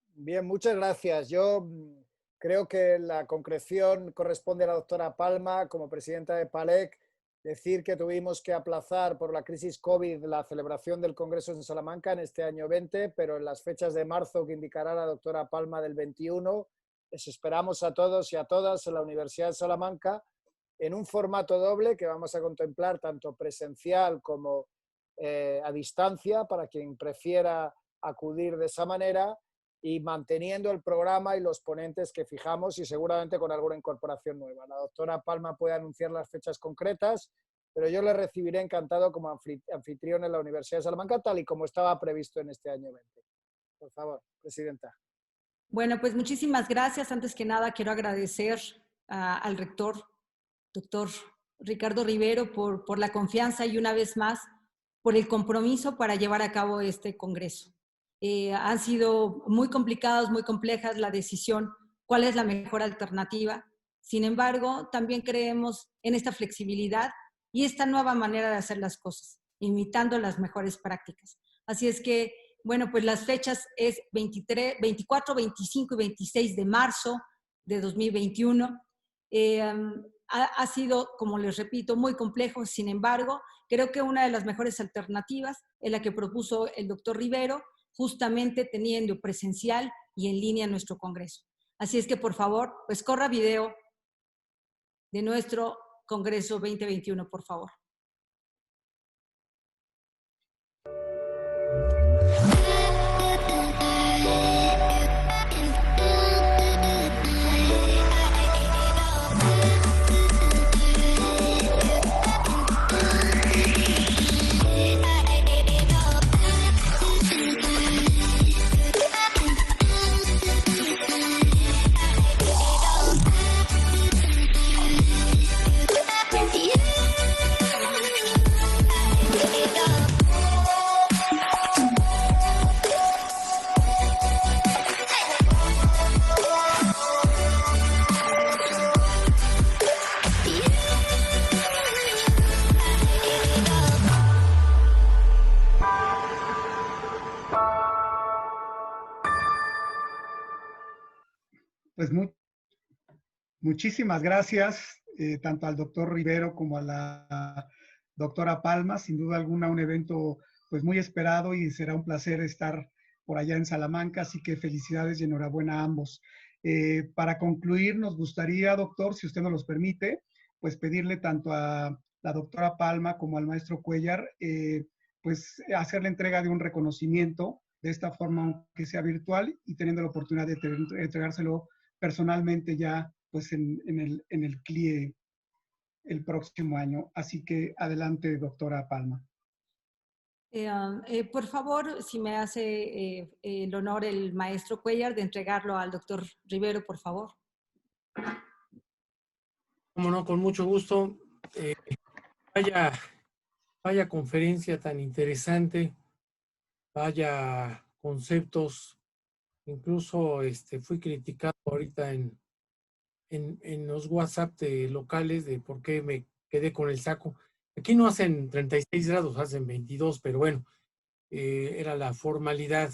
Bien, muchas gracias. Yo creo que la concreción corresponde a la doctora Palma como presidenta de PALEC. Decir que tuvimos que aplazar por la crisis COVID la celebración del Congreso en Salamanca en este año 20, pero en las fechas de marzo que indicará la doctora Palma del 21, les esperamos a todos y a todas en la Universidad de Salamanca en un formato doble que vamos a contemplar tanto presencial como a distancia para quien prefiera acudir de esa manera, y manteniendo el programa y los ponentes que fijamos y seguramente con alguna incorporación nueva. La doctora Palma puede anunciar las fechas concretas, pero yo le recibiré encantado como anfitrión en la Universidad de Salamanca, tal y como estaba previsto en este año 20. Por favor, presidenta.
Bueno, pues muchísimas gracias. Antes que nada, quiero agradecer al rector, doctor Ricardo Rivero por la confianza y una vez más por el compromiso para llevar a cabo este congreso. Han sido muy complicadas, muy complejas la decisión, cuál es la mejor alternativa. Sin embargo, también creemos en esta flexibilidad y esta nueva manera de hacer las cosas, imitando las mejores prácticas. Así es que, bueno, pues las fechas es 24, 25 y 26 de marzo de 2021. Ha sido, como les repito, muy complejo. Sin embargo, creo que una de las mejores alternativas es la que propuso el doctor Rivero, justamente teniendo presencial y en línea nuestro congreso. Así es que, por favor, pues corra video de nuestro Congreso 2021, por favor.
Pues muchísimas gracias, tanto al doctor Rivero como a la doctora Palma. Sin duda alguna, un evento pues muy esperado y será un placer estar por allá en Salamanca, así que felicidades y enhorabuena a ambos. Para concluir, nos gustaría, doctor, si usted nos los permite, pues pedirle tanto a la doctora Palma como al maestro Cuellar, pues hacer la entrega de un reconocimiento de esta forma, aunque sea virtual, y teniendo la oportunidad de entregárselo personalmente ya pues en el CLIE el próximo año. Así que adelante, doctora Palma.
Por favor, si me hace el honor el maestro Cuellar de entregarlo al doctor Rivero, por favor.
Como no, con mucho gusto. Vaya conferencia tan interesante, vaya conceptos. Incluso fui criticado ahorita en los WhatsApp locales de por qué me quedé con el saco. Aquí no hacen 36 grados, hacen 22, pero bueno, era la formalidad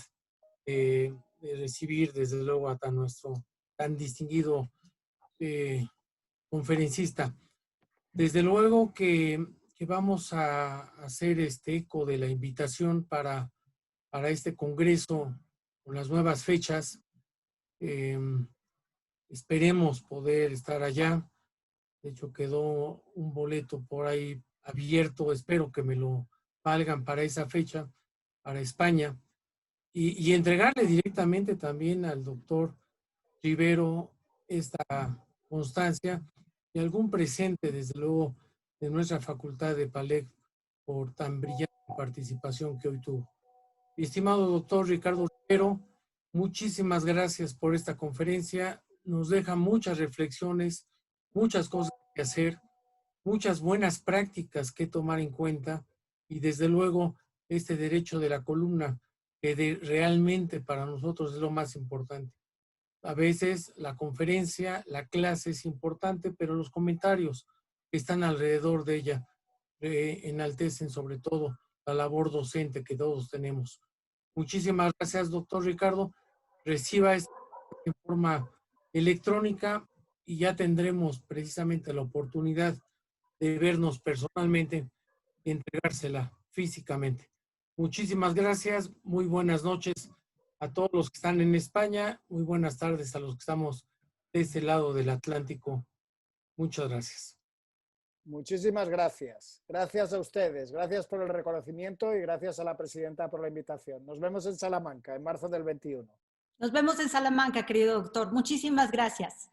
de recibir desde luego a nuestro tan distinguido conferencista. Desde luego que vamos a hacer eco de la invitación para este congreso con las nuevas fechas. Esperemos poder estar allá. De hecho, quedó un boleto por ahí abierto. Espero que me lo valgan para esa fecha, para España. Y entregarle directamente también al doctor Rivero esta constancia y algún presente, desde luego, de nuestra facultad de PALEC por tan brillante participación que hoy tuvo. Mi estimado doctor Ricardo Rivero, muchísimas gracias por esta conferencia. Nos deja muchas reflexiones, muchas cosas que hacer, muchas buenas prácticas que tomar en cuenta y desde luego este derecho de la columna que realmente para nosotros es lo más importante. A veces la conferencia, la clase es importante, pero los comentarios que están alrededor de ella enaltecen sobre todo la labor docente que todos tenemos. Muchísimas gracias, doctor Ricardo. Reciba esto en forma electrónica y ya tendremos precisamente la oportunidad de vernos personalmente y entregársela físicamente. Muchísimas gracias, muy buenas noches a todos los que están en España, muy buenas tardes a los que estamos de este lado del Atlántico. Muchas gracias.
Muchísimas gracias. Gracias a ustedes. Gracias por el reconocimiento y gracias a la presidenta por la invitación. Nos vemos en Salamanca en marzo del 21.
Nos vemos en Salamanca, querido doctor. Muchísimas gracias.